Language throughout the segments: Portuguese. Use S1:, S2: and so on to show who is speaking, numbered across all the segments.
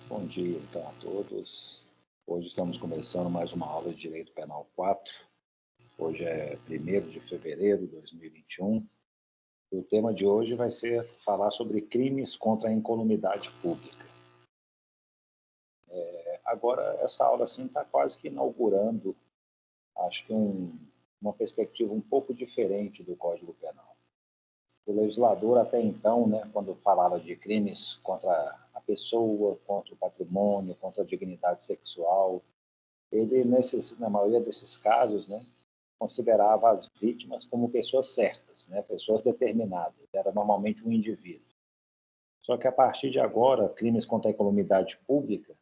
S1: Bom dia, então, a todos. Hoje estamos começando mais uma aula de Direito Penal 4. Hoje é 1º de fevereiro de 2021. E o tema de hoje vai ser falar sobre crimes contra a incolumidade pública. Agora, essa aula está quase que inaugurando, acho que uma perspectiva um pouco diferente do Código Penal. O legislador, até então, quando falava de crimes contra a pessoa, contra o patrimônio, contra a dignidade sexual, ele, na maioria desses casos, considerava as vítimas como pessoas certas, pessoas determinadas. Era normalmente um indivíduo. Só que, a partir de agora, crimes contra a incolumidade pública,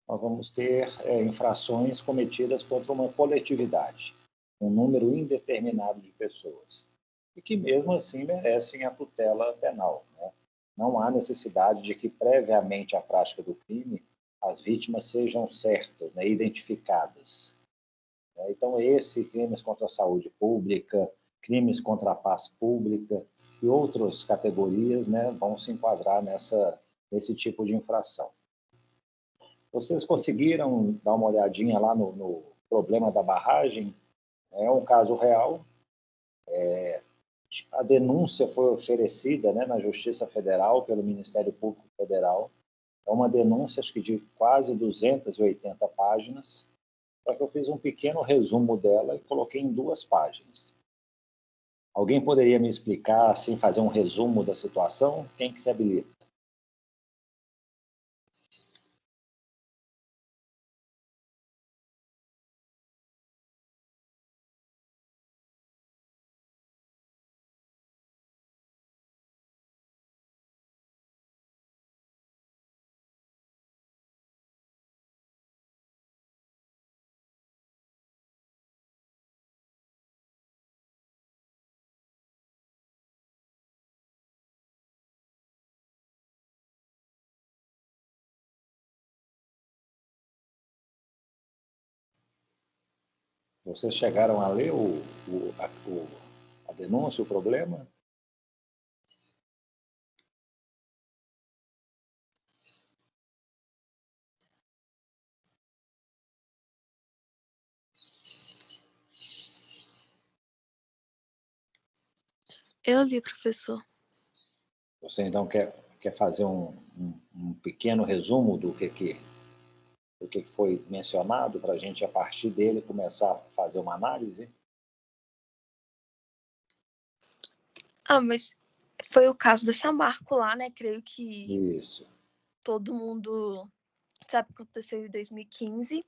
S1: nós vamos ter infrações cometidas contra uma coletividade, um número indeterminado de pessoas, e que, mesmo assim, merecem a tutela penal. Não há necessidade de que, previamente à prática do crime, as vítimas sejam certas, identificadas. Então, crimes contra a saúde pública, crimes contra a paz pública e outras categorias vão se enquadrar nesse tipo de infração. Vocês conseguiram dar uma olhadinha lá no problema da barragem? É um caso real. A denúncia foi oferecida na Justiça Federal pelo Ministério Público Federal. É uma denúncia, acho que de quase 280 páginas, só que eu fiz um pequeno resumo dela e coloquei em 2 páginas. Alguém poderia me explicar, assim, fazer um resumo da situação? Quem que se habilita? Vocês chegaram a ler a denúncia, o problema?
S2: Eu li, professor.
S1: Você, então, quer fazer um pequeno resumo do que foi mencionado, para a gente, a partir dele, começar a fazer uma análise?
S2: Mas foi o caso desse Samarco lá, Creio que
S1: Isso.
S2: todo mundo sabe o que aconteceu em 2015.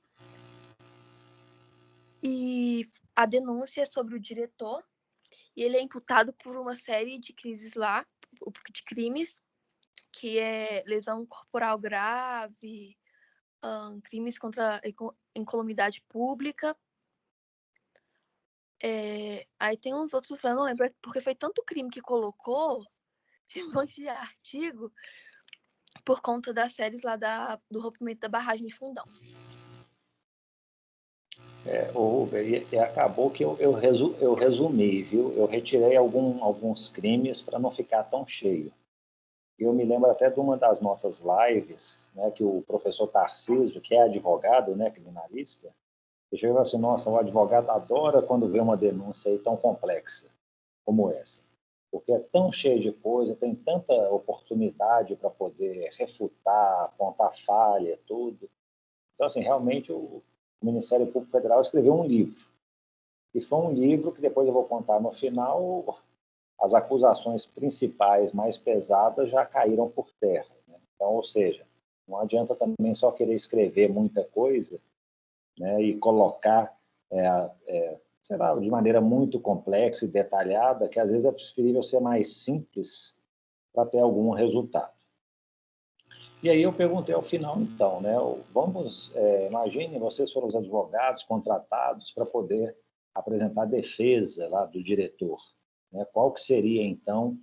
S2: E a denúncia é sobre o diretor, e ele é imputado por uma série de crimes, que é lesão corporal grave, crimes contra a incolumidade pública. Aí tem uns outros, eu não lembro, porque foi tanto crime que colocou, de um monte de artigo, por conta das séries lá do rompimento da barragem de Fundão.
S1: E acabou que eu resumi, viu? Eu retirei alguns crimes para não ficar tão cheio. Eu me lembro até de uma das nossas lives, que o professor Tarcísio, que é advogado, criminalista, ele chegou assim: nossa, o advogado adora quando vê uma denúncia aí tão complexa como essa, porque é tão cheio de coisa, tem tanta oportunidade para poder refutar, apontar falha, tudo. Então, assim, realmente o Ministério Público Federal escreveu um livro. E foi um livro que depois eu vou contar no final, as acusações principais mais pesadas já caíram por terra. Então, ou seja, não adianta também só querer escrever muita coisa e colocar, sei lá, de maneira muito complexa e detalhada, que às vezes é preferível ser mais simples para ter algum resultado. E aí eu perguntei ao final, então, imagine, vocês foram os advogados contratados para poder apresentar a defesa lá do diretor. Qual que seria, então,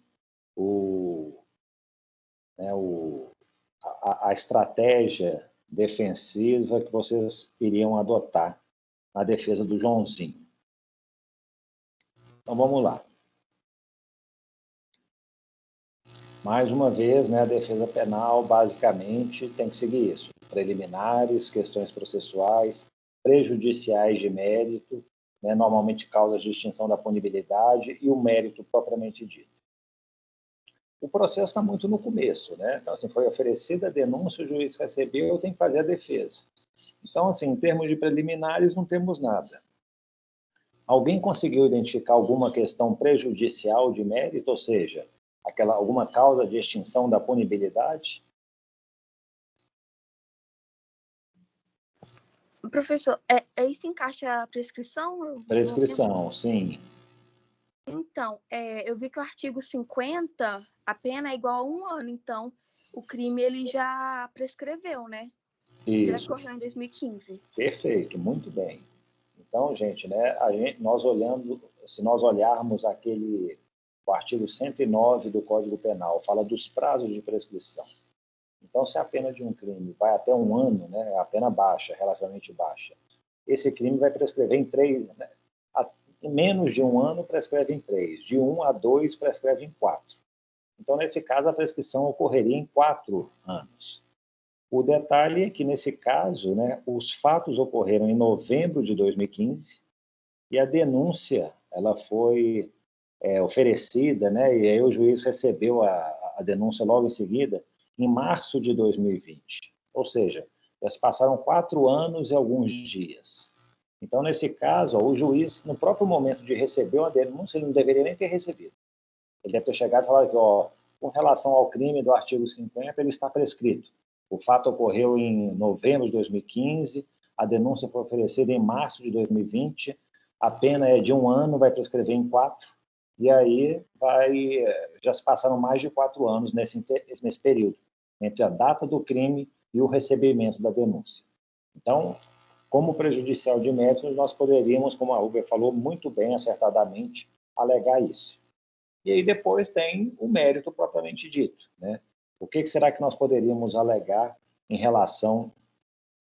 S1: a estratégia defensiva que vocês iriam adotar na defesa do Joãozinho? Então, vamos lá. Mais uma vez, a defesa penal, basicamente, tem que seguir isso. preliminares, questões processuais, prejudiciais de mérito, né, normalmente causas de extinção da punibilidade e o mérito propriamente dito. O processo está muito no começo, né? Então, assim, foi oferecida a denúncia, o juiz recebeu, eu tenho que fazer a defesa. Então, assim, em termos de preliminares, não temos nada. Alguém conseguiu identificar alguma questão prejudicial de mérito, ou seja, alguma causa de extinção da punibilidade?
S2: Professor, isso encaixa a prescrição?
S1: Prescrição, sim.
S2: Então, eu vi que o artigo 50, a pena é igual a 1 ano, então o crime ele já prescreveu, né? Já
S1: Isso.
S2: ocorreu em 2015.
S1: Perfeito, muito bem. Então, gente, né, se nós olharmos o artigo 109 do Código Penal, fala dos prazos de prescrição. Então, se a pena de um crime vai até 1 ano, né, a pena baixa, relativamente baixa, esse crime vai prescrever em 3, né, em menos de 1 ano prescreve em 3, de 1 a 2 prescreve em 4. Então, nesse caso, a prescrição ocorreria em 4 anos. O detalhe é que, nesse caso, né, os fatos ocorreram em novembro de 2015 e a denúncia ela foi oferecida, né, e aí o juiz recebeu a denúncia logo em seguida, em março de 2020. Ou seja, já se passaram 4 anos e alguns dias. Então, nesse caso, o juiz, no próprio momento de receber a denúncia, ele não deveria nem ter recebido. Ele deve ter chegado e falado que, com relação ao crime do artigo 50, ele está prescrito. O fato ocorreu em novembro de 2015, a denúncia foi oferecida em março de 2020, a pena é de 1 ano, vai prescrever em 4, e aí já se passaram mais de 4 anos nesse período, entre a data do crime e o recebimento da denúncia. Então, como prejudicial de mérito, nós poderíamos, como a Uber falou muito bem, acertadamente, alegar isso. E aí depois tem o mérito propriamente dito, né? O que será que nós poderíamos alegar em relação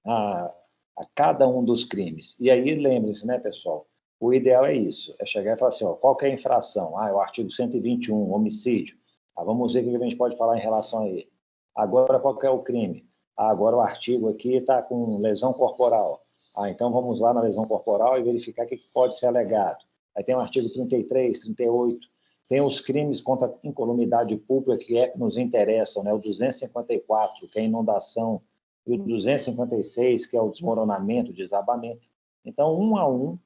S1: a, a cada um dos crimes? E aí, lembre-se, né, pessoal, o ideal é isso, é chegar e falar assim, qual que é a infração? É o artigo 121, homicídio. Vamos ver o que a gente pode falar em relação a ele. Agora, qual que é o crime? Agora o artigo aqui está com lesão corporal. Então vamos lá na lesão corporal e verificar o que pode ser alegado. Aí tem o artigo 33, 38, tem os crimes contra a incolumidade pública, que nos interessam, né? O 254, que é a inundação, e o 256, que é o desmoronamento, desabamento. Então, um a um,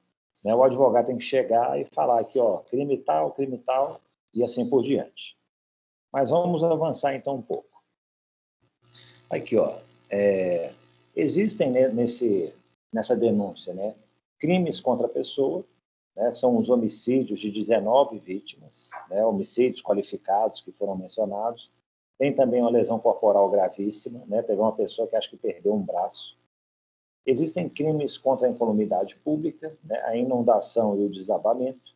S1: né, o advogado tem que chegar e falar aqui, crime tal, e assim por diante. Mas vamos avançar então um pouco. Aqui, existem, né, nessa denúncia, né, crimes contra a pessoa, né, são os homicídios de 19 vítimas, né, homicídios qualificados que foram mencionados. Tem também uma lesão corporal gravíssima, né, teve uma pessoa que acho que perdeu um braço. Existem crimes contra a incolumidade pública, né, a inundação e o desabamento.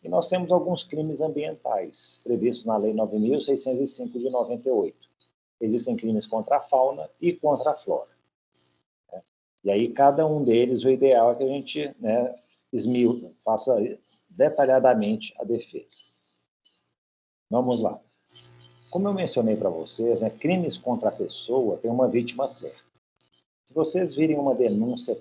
S1: E nós temos alguns crimes ambientais, previstos na Lei 9.605 de 98. Existem crimes contra a fauna e contra a flora. Né? E aí, cada um deles, o ideal é que a gente, né, faça detalhadamente a defesa. Vamos lá. Como eu mencionei para vocês, né, crimes contra a pessoa tem uma vítima certa. Se vocês virem uma denúncia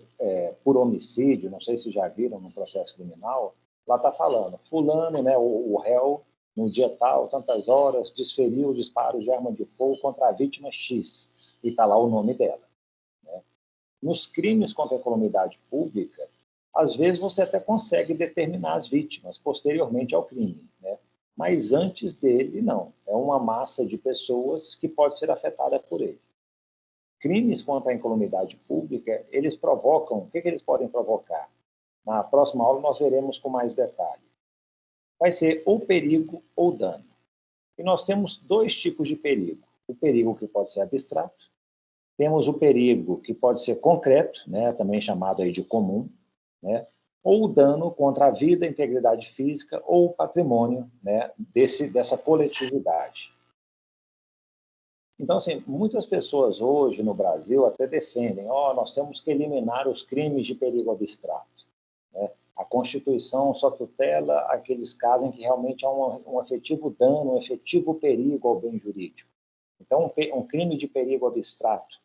S1: por homicídio, não sei se já viram no processo criminal, lá está falando, fulano, né, o réu, no dia tal, tantas horas, desferiu disparos de arma de fogo contra a vítima X, e está lá o nome dela. Né? Nos crimes contra a incolumidade pública, às vezes você até consegue determinar as vítimas posteriormente ao crime, né? Mas antes dele, não. É uma massa de pessoas que pode ser afetada por ele. Crimes contra a incolumidade pública, eles provocam, o que eles podem provocar? Na próxima aula nós veremos com mais detalhe. Vai ser ou perigo ou dano. E nós temos 2 tipos de perigo. O perigo que pode ser abstrato, temos o perigo que pode ser concreto, né, também chamado aí de comum, né, ou o dano contra a vida, integridade física ou patrimônio, né, dessa coletividade. Então, assim, muitas pessoas hoje no Brasil até defendem, nós temos que eliminar os crimes de perigo abstrato. Né? A Constituição só tutela aqueles casos em que realmente há um efetivo dano, um efetivo perigo ao bem jurídico. Então, um crime de perigo abstrato,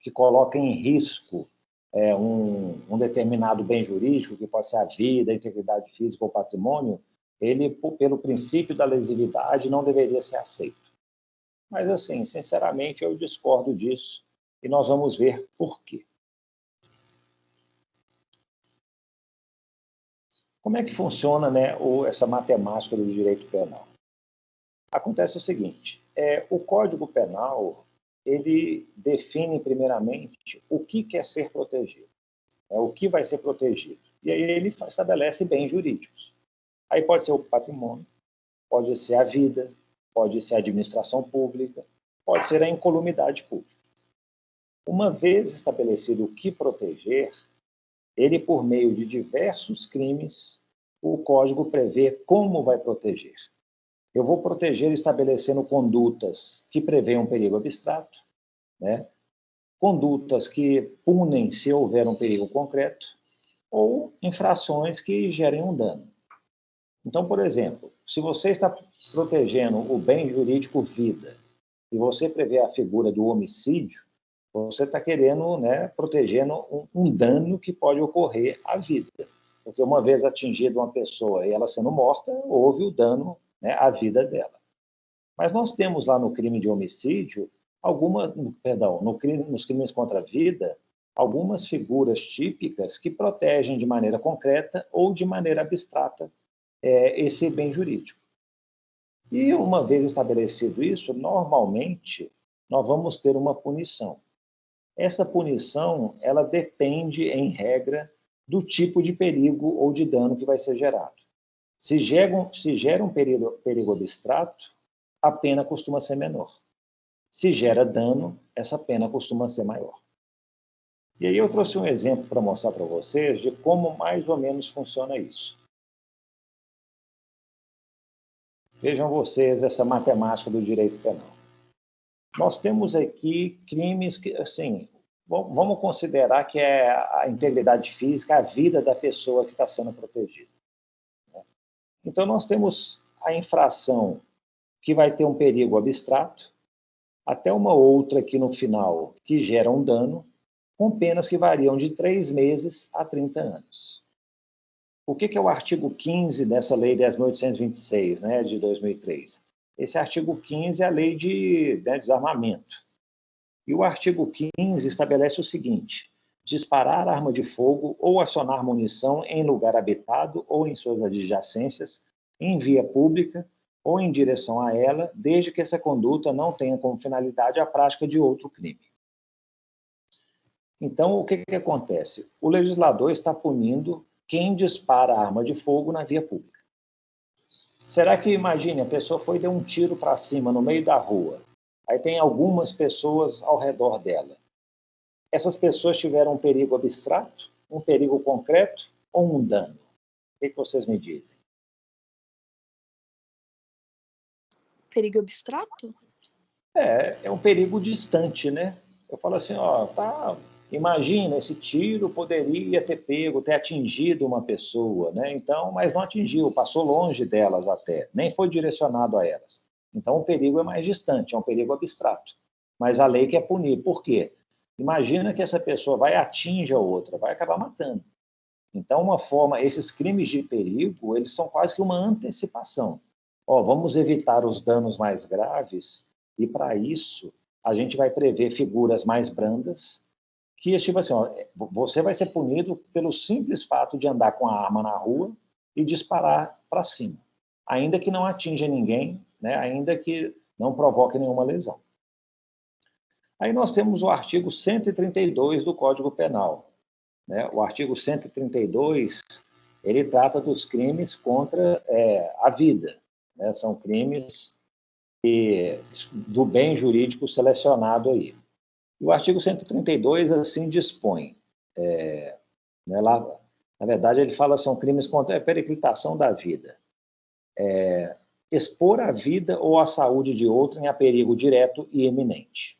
S1: que coloca em risco um determinado bem jurídico, que pode ser a vida, a integridade física ou patrimônio, ele, pelo princípio da lesividade, não deveria ser aceito. Mas, assim, sinceramente, eu discordo disso e nós vamos ver por quê. Como é que funciona, né, essa matemática do direito penal? Acontece o seguinte, o Código Penal, ele define, primeiramente, o que quer ser protegido, o que vai ser protegido. E aí ele estabelece bens jurídicos. Aí pode ser o patrimônio, pode ser a vida, pode ser a administração pública, pode ser a incolumidade pública. Uma vez estabelecido o que proteger, ele, por meio de diversos crimes, o Código prevê como vai proteger. Eu vou proteger estabelecendo condutas que prevêem um perigo abstrato, né? Condutas que punem se houver um perigo concreto, ou infrações que gerem um dano. Então, por exemplo, se você está protegendo o bem jurídico vida e você prevê a figura do homicídio, você está querendo, né, protegendo um dano que pode ocorrer à vida. Porque uma vez atingida uma pessoa e ela sendo morta, houve o dano, né, à vida dela. Mas nós temos lá no crime de homicídio, nos crimes contra a vida, algumas figuras típicas que protegem de maneira concreta ou de maneira abstrata esse bem jurídico. E uma vez estabelecido isso, normalmente nós vamos ter uma punição. Essa punição, ela depende, em regra, do tipo de perigo ou de dano que vai ser gerado. Se gera um perigo abstrato, a pena costuma ser menor. Se gera dano, essa pena costuma ser maior. E aí eu trouxe um exemplo para mostrar para vocês de como mais ou menos funciona isso. Vejam vocês essa matemática do direito penal. Nós temos aqui crimes que, assim, vamos considerar que é a integridade física, a vida da pessoa que está sendo protegida. Então, nós temos a infração que vai ter um perigo abstrato, até uma outra aqui no final que gera um dano, com penas que variam de 3 meses a 30 anos. O que é o artigo 15 dessa Lei 10.826, né, de 2003? Esse artigo 15 é a lei de desarmamento. E o artigo 15 estabelece o seguinte: disparar arma de fogo ou acionar munição em lugar habitado ou em suas adjacências, em via pública ou em direção a ela, desde que essa conduta não tenha como finalidade a prática de outro crime. Então, o que acontece? O legislador está punindo quem dispara arma de fogo na via pública. Será que, imagine, a pessoa foi e deu um tiro para cima no meio da rua, aí tem algumas pessoas ao redor dela. Essas pessoas tiveram um perigo abstrato, um perigo concreto ou um dano? O que vocês me dizem?
S2: Perigo abstrato?
S1: É um perigo distante, né? Eu falo assim, imagina, esse tiro poderia ter atingido uma pessoa, né? Então, mas não atingiu, passou longe delas até, nem foi direcionado a elas. Então, o perigo é mais distante, é um perigo abstrato. Mas a lei quer punir. Por quê? Imagina que essa pessoa vai atingir a outra, vai acabar matando. Então, esses crimes de perigo, eles são quase que uma antecipação. Vamos evitar os danos mais graves e, para isso, a gente vai prever figuras mais brandas que, tipo assim, você vai ser punido pelo simples fato de andar com a arma na rua e disparar para cima, ainda que não atinja ninguém, né, ainda que não provoque nenhuma lesão. Aí nós temos o artigo 132 do Código Penal. Né? O artigo 132, ele trata dos crimes contra a vida. Né? São crimes do bem jurídico selecionado aí. E o artigo 132 assim dispõe. Lá, na verdade, ele fala que são crimes contra a periclitação da vida. Expor a vida ou a saúde de outrem a perigo direto e iminente.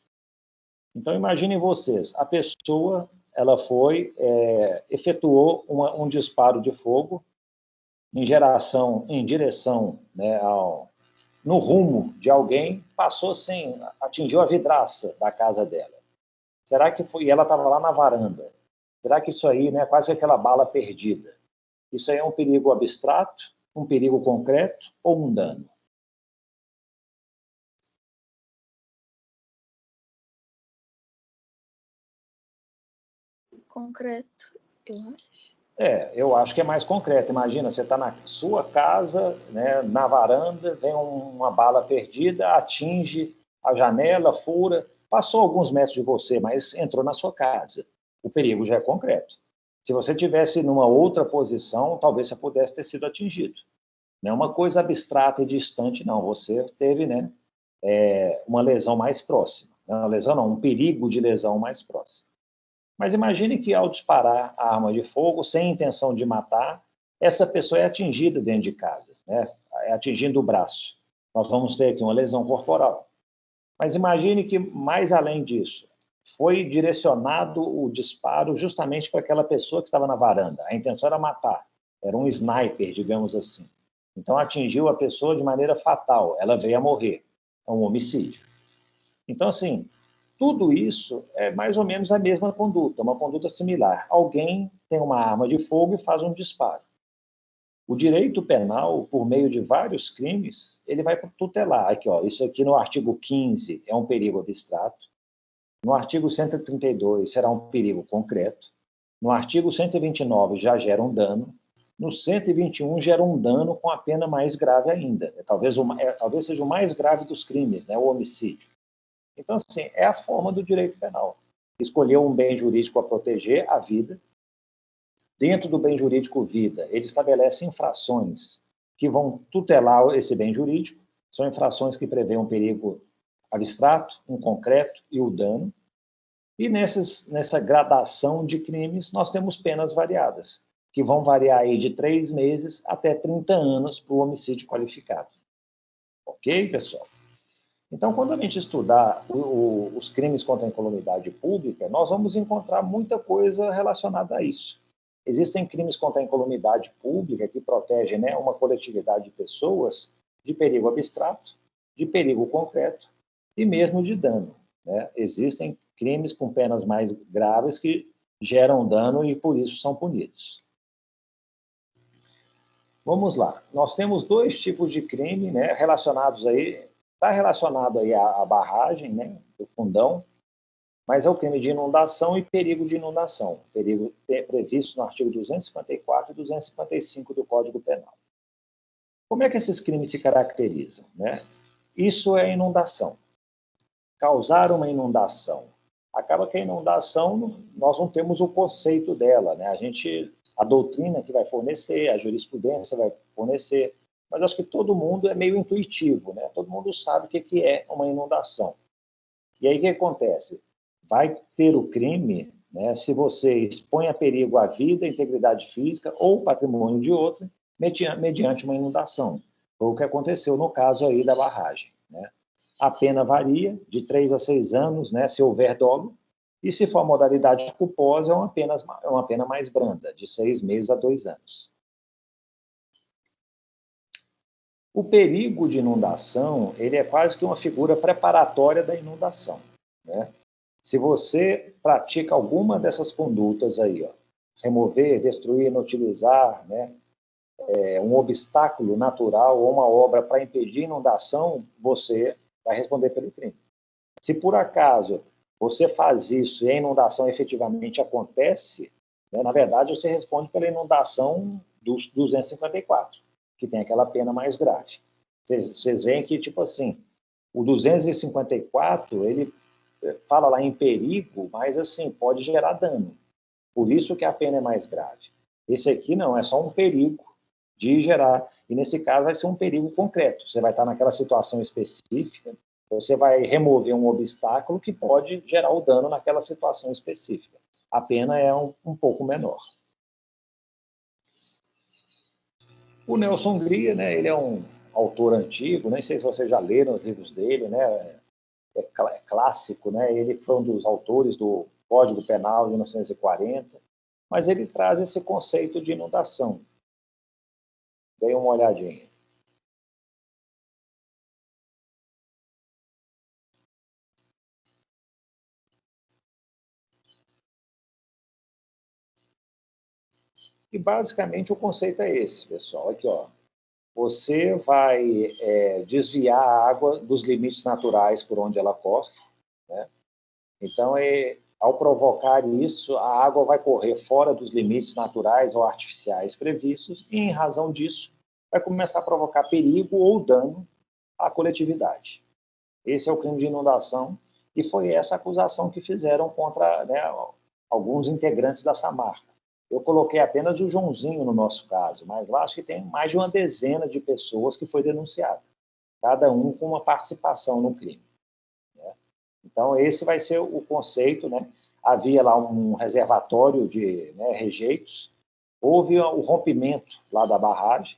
S1: Então, imaginem vocês, a pessoa ela efetuou um disparo de fogo em direção, né, no rumo de alguém, passou atingiu a vidraça da casa dela. Será que foi? E ela estava lá na varanda. Será que isso aí, né, quase aquela bala perdida? Isso aí é um perigo abstrato, um perigo concreto ou um dano?
S2: Concreto, eu acho.
S1: Eu acho que é mais concreto. Imagina, você está na sua casa, né, na varanda, vem uma bala perdida, atinge a janela, fura, passou alguns metros de você, mas entrou na sua casa. O perigo já é concreto. Se você tivesse numa outra posição, talvez você pudesse ter sido atingido. Não é uma coisa abstrata e distante, não. Você teve, né, uma lesão mais próxima. Uma lesão não, um perigo de lesão mais próximo. Mas imagine que ao disparar a arma de fogo, sem intenção de matar, essa pessoa é atingida dentro de casa, né? É atingindo o braço. Nós vamos ter aqui uma lesão corporal. Mas imagine que, mais além disso, foi direcionado o disparo justamente para aquela pessoa que estava na varanda. A intenção era matar, era um sniper, digamos assim. Então atingiu a pessoa de maneira fatal, ela veio a morrer. É um homicídio. Então, assim, tudo isso é mais ou menos a mesma conduta, uma conduta similar. Alguém tem uma arma de fogo e faz um disparo. O direito penal, por meio de vários crimes, ele vai tutelar. Aqui, ó, isso aqui no artigo 15 é um perigo abstrato. No artigo 132 será um perigo concreto. No artigo 129 já gera um dano. No 121 gera um dano com a pena mais grave ainda. Talvez seja o mais grave dos crimes, né, o homicídio. Então, assim, é a forma do direito penal. Escolheu um bem jurídico a proteger, a vida. Dentro do bem jurídico vida, ele estabelece infrações que vão tutelar esse bem jurídico. São infrações que prevêem um perigo abstrato, um concreto e o dano. E nessa gradação de crimes, nós temos penas variadas, que vão variar aí de 3 meses até 30 anos para o homicídio qualificado. Ok, pessoal? Então, quando a gente estudar os crimes contra a incolumidade pública, nós vamos encontrar muita coisa relacionada a isso. Existem crimes contra a incolumidade pública que protegem, né, uma coletividade de pessoas de perigo abstrato, de perigo concreto e mesmo de dano, né? Existem crimes com penas mais graves que geram dano e por isso são punidos. Vamos lá. Nós temos 2 tipos de crime, né, relacionados aí. Está relacionado aí à barragem, né, do fundão, mas é o crime de inundação e perigo de inundação, perigo previsto no artigo 254 e 255 do Código Penal. Como é que esses crimes se caracterizam, né? Isso é inundação. Causar uma inundação. Acaba que a inundação, nós não temos o conceito dela, né? A doutrina que vai fornecer, a jurisprudência vai fornecer, mas acho que todo mundo é meio intuitivo, né? Todo mundo sabe o que é uma inundação. E aí o que acontece? Vai ter o crime, né, se você expõe a perigo a vida, a integridade física ou patrimônio de outro, mediante uma inundação. Foi o que aconteceu no caso aí da barragem, né? A pena varia de 3 a 6 anos, né, se houver dolo, e se for modalidade culposa, é uma pena mais branda, de 6 meses a 2 anos. O perigo de inundação, ele é quase que uma figura preparatória da inundação, né? Se você pratica alguma dessas condutas aí, ó, remover, destruir, inutilizar, né, um obstáculo natural ou uma obra para impedir inundação, você vai responder pelo crime. Se por acaso você faz isso e a inundação efetivamente acontece, né, na verdade você responde pela inundação dos 254, que tem aquela pena mais grave. Vocês veem que, tipo assim, o 254, ele fala lá em perigo, mas assim, pode gerar dano. Por isso que a pena é mais grave. Esse aqui não, é só um perigo de gerar, e nesse caso vai ser um perigo concreto. Você vai estar naquela situação específica, você vai remover um obstáculo que pode gerar o dano naquela situação específica. A pena é um pouco menor. O Nelson Gria, né, ele é um autor antigo, nem sei se vocês já leram os livros dele, né, é clássico, né, ele foi um dos autores do Código Penal de 1940, mas ele traz esse conceito de inundação. Dê uma olhadinha. E, basicamente, o conceito é esse, pessoal. Aqui, ó. Você vai desviar a água dos limites naturais por onde ela corre, né? Então, ao provocar isso, a água vai correr fora dos limites naturais ou artificiais previstos e, em razão disso, vai começar a provocar perigo ou dano à coletividade. Esse é o crime de inundação e foi essa acusação que fizeram contra, né, alguns integrantes da Samarco. Eu coloquei apenas o Joãozinho no nosso caso, mas lá acho que tem mais de uma dezena de pessoas que foi denunciada, cada um com uma participação no crime. Então, esse vai ser o conceito, né? Havia lá um reservatório de, né, rejeitos, houve o rompimento lá da barragem,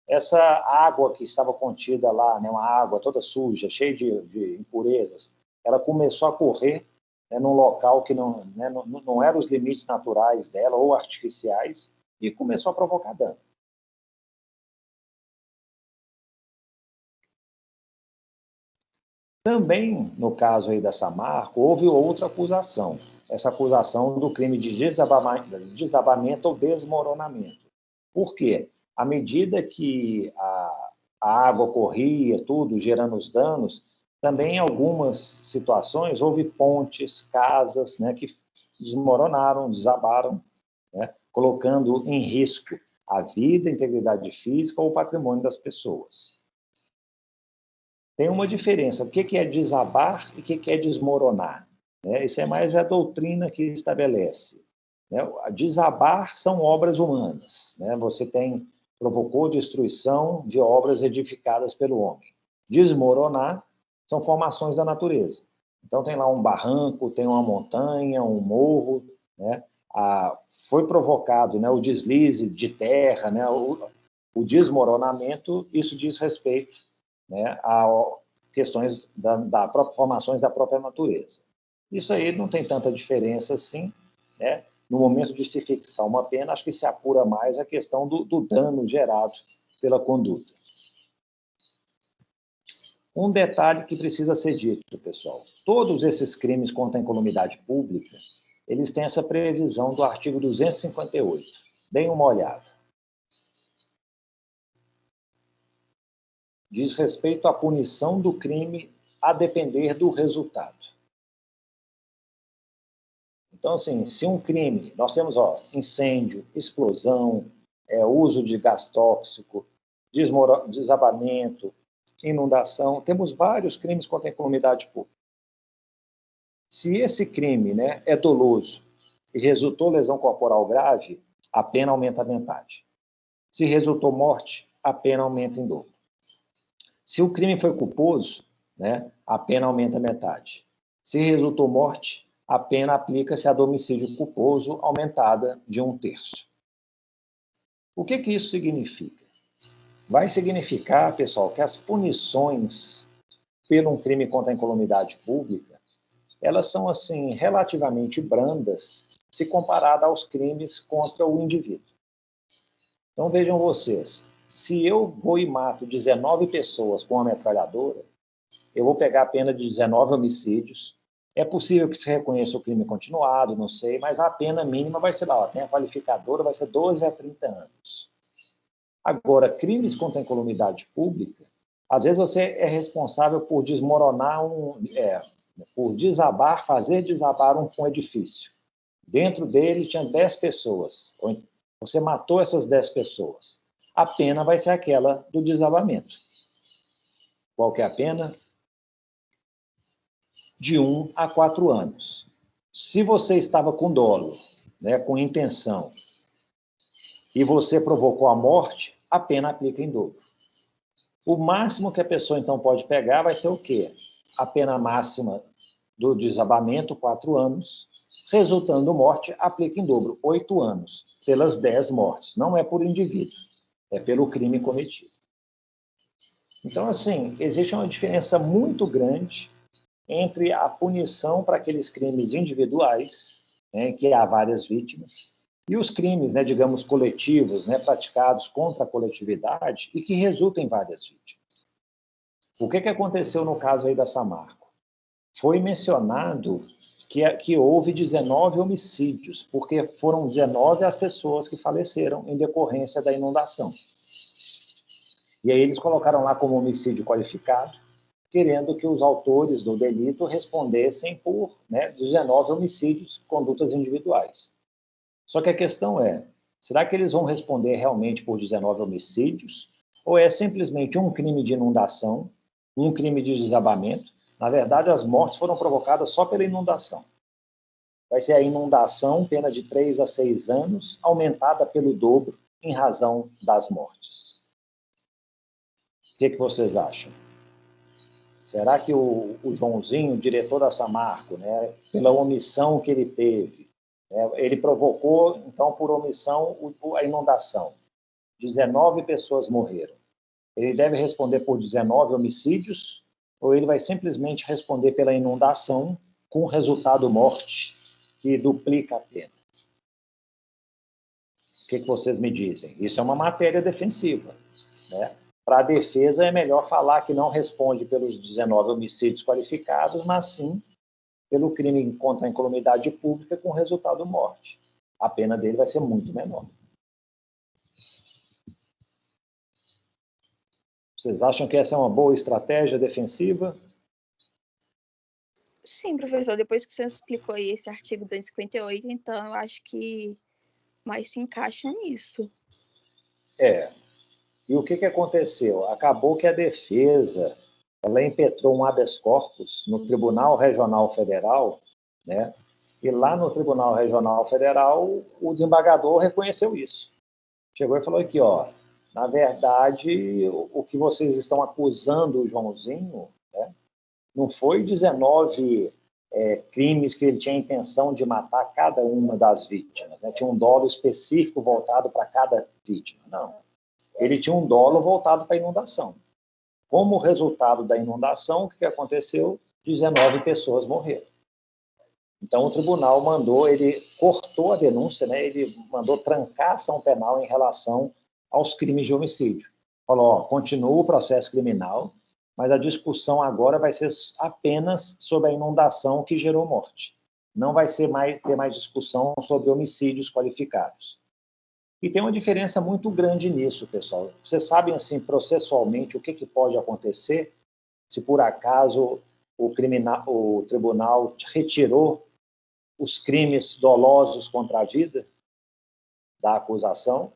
S1: essa água que estava contida lá, né, uma água toda suja, cheia de impurezas, ela começou a correr, né, num local que não, né, não eram os limites naturais dela ou artificiais e começou a provocar dano. Também, no caso aí da Samarco, houve outra acusação. Essa acusação do crime de desabamento ou desmoronamento. Por quê? À medida que a água corria, tudo, gerando os danos, também em algumas situações houve pontes, casas, né, que desmoronaram, desabaram, né, colocando em risco a vida, a integridade física ou o patrimônio das pessoas. Tem uma diferença. O que é desabar e o que é desmoronar? Isso é mais a doutrina que estabelece. Desabar são obras humanas. Você provocou destruição de obras edificadas pelo homem. Desmoronar são formações da natureza. Então, tem lá um barranco, tem uma montanha, um morro, foi provocado o deslize de terra, o desmoronamento, isso diz respeito a questões formações da própria natureza. Isso aí não tem tanta diferença assim, né? No momento de se fixar uma pena, acho que se apura mais a questão do dano gerado pela conduta. Um detalhe que precisa ser dito, pessoal. Todos esses crimes contra a incolumidade pública, eles têm essa previsão do artigo 258. Deem uma olhada. Diz respeito à punição do crime a depender do resultado. Então, assim, se um crime, nós temos incêndio, explosão, uso de gás tóxico, desabamento, inundação, temos vários crimes contra a incolumidade pública. Se esse crime é doloso e resultou lesão corporal grave, a pena aumenta a metade. Se resultou morte, a pena aumenta em dobro. Se o crime foi culposo, a pena aumenta a metade. Se resultou morte, a pena aplica-se a domicílio culposo aumentada de 1/3. O que isso significa? Vai significar, pessoal, que as punições pelo um crime contra a incolumidade pública, elas são, assim, relativamente brandas se comparada aos crimes contra o indivíduo. Então, vejam vocês, se eu vou e mato 19 pessoas com uma metralhadora, eu vou pegar a pena de 19 homicídios. É possível que se reconheça o crime continuado, não sei, mas a pena mínima vai ser lá, tem a qualificadora, vai ser 12 a 30 anos. Agora, crimes contra a incolumidade pública, às vezes você é responsável por desmoronar por fazer desabar um edifício. Dentro dele tinha 10 pessoas. Você matou essas 10 pessoas. A pena vai ser aquela do desabamento. Qual que é a pena? De 1 a 4 anos. Se você estava com dolo, com intenção, e você provocou a morte, a pena aplica em dobro. O máximo que a pessoa, então, pode pegar vai ser o quê? A pena máxima do desabamento, 4 anos, resultando morte, aplica em dobro, 8 anos, pelas 10 mortes. Não é por indivíduo, é pelo crime cometido. Então, assim, existe uma diferença muito grande entre a punição para aqueles crimes individuais, que há várias vítimas, e os crimes, digamos, coletivos, praticados contra a coletividade e que resultam em várias vítimas. O que aconteceu no caso aí da Samarco? Foi mencionado que houve 19 homicídios, porque foram 19 as pessoas que faleceram em decorrência da inundação. E aí eles colocaram lá como homicídio qualificado, querendo que os autores do delito respondessem por 19 homicídios, condutas individuais. Só que a questão é, será que eles vão responder realmente por 19 homicídios? Ou é simplesmente um crime de inundação, um crime de desabamento? Na verdade, as mortes foram provocadas só pela inundação. Vai ser a inundação, pena de 3 a 6 anos, aumentada pelo dobro em razão das mortes. O que vocês acham? Será que o Joãozinho, o diretor da Samarco, pela omissão que ele teve, ele provocou, então, por omissão, a inundação? 19 pessoas morreram. Ele deve responder por 19 homicídios ou ele vai simplesmente responder pela inundação com resultado morte, que duplica a pena? O que vocês me dizem? Isso é uma matéria defensiva, né? Para a defesa, é melhor falar que não responde pelos 19 homicídios qualificados, mas sim pelo crime contra a incolumidade pública com resultado morte. A pena dele vai ser muito menor. Vocês acham que essa é uma boa estratégia defensiva?
S2: Sim, professor. Depois que você explicou aí esse artigo 258, então eu acho que mais se encaixa nisso.
S1: E o que aconteceu? Acabou que a defesa ela impetrou um habeas corpus no Tribunal Regional Federal, né? E lá no Tribunal Regional Federal, o desembargador reconheceu isso. Chegou e falou aqui, na verdade, o que vocês estão acusando o Joãozinho, não foi 19 crimes que ele tinha a intenção de matar cada uma das vítimas, tinha um dolo específico voltado para cada vítima. Não. Ele tinha um dolo voltado para a inundação. Como resultado da inundação, o que aconteceu? 19 pessoas morreram. Então, o tribunal ele cortou a denúncia, ele mandou trancar a ação penal em relação aos crimes de homicídio. Falou, continua o processo criminal, mas a discussão agora vai ser apenas sobre a inundação que gerou morte. Não vai ter mais discussão sobre homicídios qualificados. E tem uma diferença muito grande nisso, pessoal. Vocês sabem, assim, processualmente, o que pode acontecer se, por acaso, o tribunal retirou os crimes dolosos contra a vida da acusação?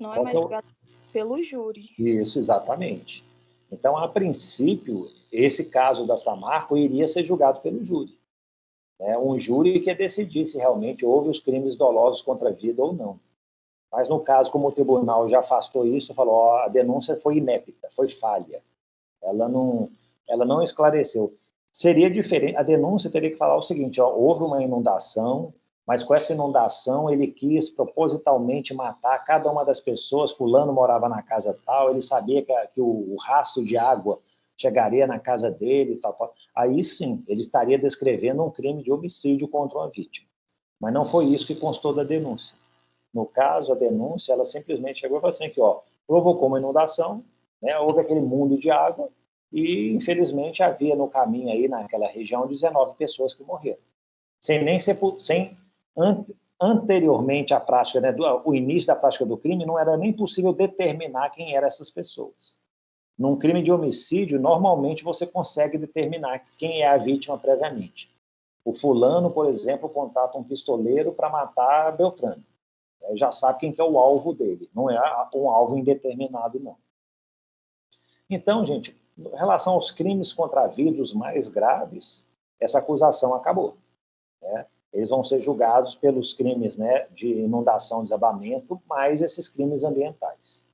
S2: Não é mais julgado pelo júri.
S1: Isso, exatamente. Então, a princípio, esse caso da Samarco iria ser julgado pelo júri. Um júri que ia decidir se realmente houve os crimes dolosos contra a vida ou não. Mas, no caso, como o tribunal já afastou isso, falou, a denúncia foi inépita, foi falha. Ela não esclareceu. Seria diferente, a denúncia teria que falar o seguinte, houve uma inundação, mas com essa inundação ele quis propositalmente matar cada uma das pessoas, fulano morava na casa tal, ele sabia que o rastro de água chegaria na casa dele, tal. Aí sim, ele estaria descrevendo um crime de homicídio contra uma vítima. Mas não foi isso que constou da denúncia. No caso, a denúncia, ela simplesmente chegou e falou assim, provocou uma inundação, houve aquele mundo de água, e, infelizmente, havia no caminho aí, naquela região, 19 pessoas que morreram. Anteriormente à prática, o início da prática do crime, não era nem possível determinar quem eram essas pessoas. Num crime de homicídio, normalmente você consegue determinar quem é a vítima previamente. O fulano, por exemplo, contrata um pistoleiro para matar Beltrano. Já sabe quem que é o alvo dele, não é um alvo indeterminado, não. Então, gente, em relação aos crimes contra a vida, os mais graves, essa acusação acabou. Eles vão ser julgados pelos crimes de inundação, desabamento, mais esses crimes ambientais.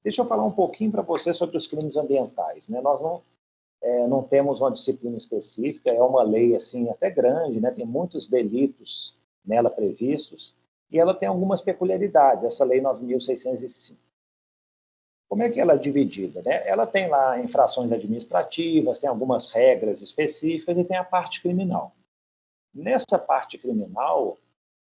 S1: Deixa eu falar um pouquinho para você sobre os crimes ambientais. Nós não temos uma disciplina específica, é uma lei assim, até grande, tem muitos delitos nela previstos, e ela tem algumas peculiaridades, essa lei 9.605. Como é que ela é dividida? Ela tem lá infrações administrativas, tem algumas regras específicas e tem a parte criminal. Nessa parte criminal,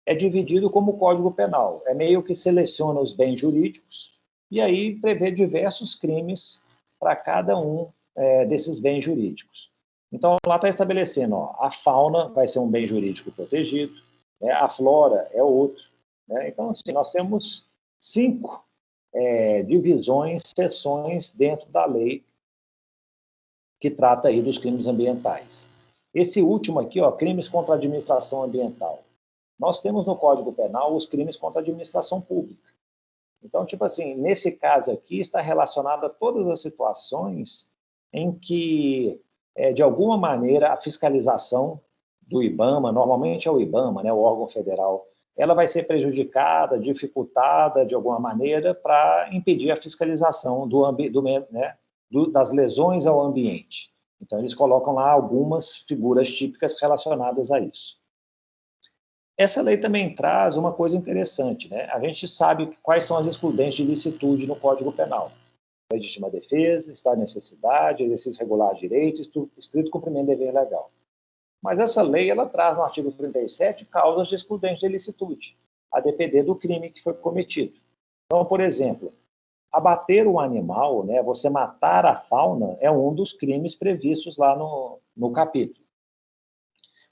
S1: é dividido como o Código Penal. É meio que seleciona os bens jurídicos e aí prevê diversos crimes para cada um desses bens jurídicos. Então, lá está estabelecendo, ó, a fauna vai ser um bem jurídico protegido, né, a flora é outro. Né? Então, assim, nós temos 5 divisões, seções dentro da lei que trata aí dos crimes ambientais. Esse último aqui, ó, crimes contra a administração ambiental. Nós temos no Código Penal os crimes contra a administração pública. Então, tipo assim, nesse caso aqui está relacionado a todas as situações em que, de alguma maneira, a fiscalização do IBAMA, normalmente é o IBAMA, né, o órgão federal, ela vai ser prejudicada, dificultada de alguma maneira para impedir a fiscalização das lesões ao ambiente. Então, eles colocam lá algumas figuras típicas relacionadas a isso. Essa lei também traz uma coisa interessante, né? A gente sabe quais são as excludentes de licitude no Código Penal. Legítima defesa, estado de necessidade, exercício regular de direitos, estrito cumprimento do dever legal. Mas essa lei, ela traz no artigo 37 causas de excludente de licitude, a depender do crime que foi cometido. Então, por exemplo, abater um animal, né, você matar a fauna, é um dos crimes previstos lá no capítulo.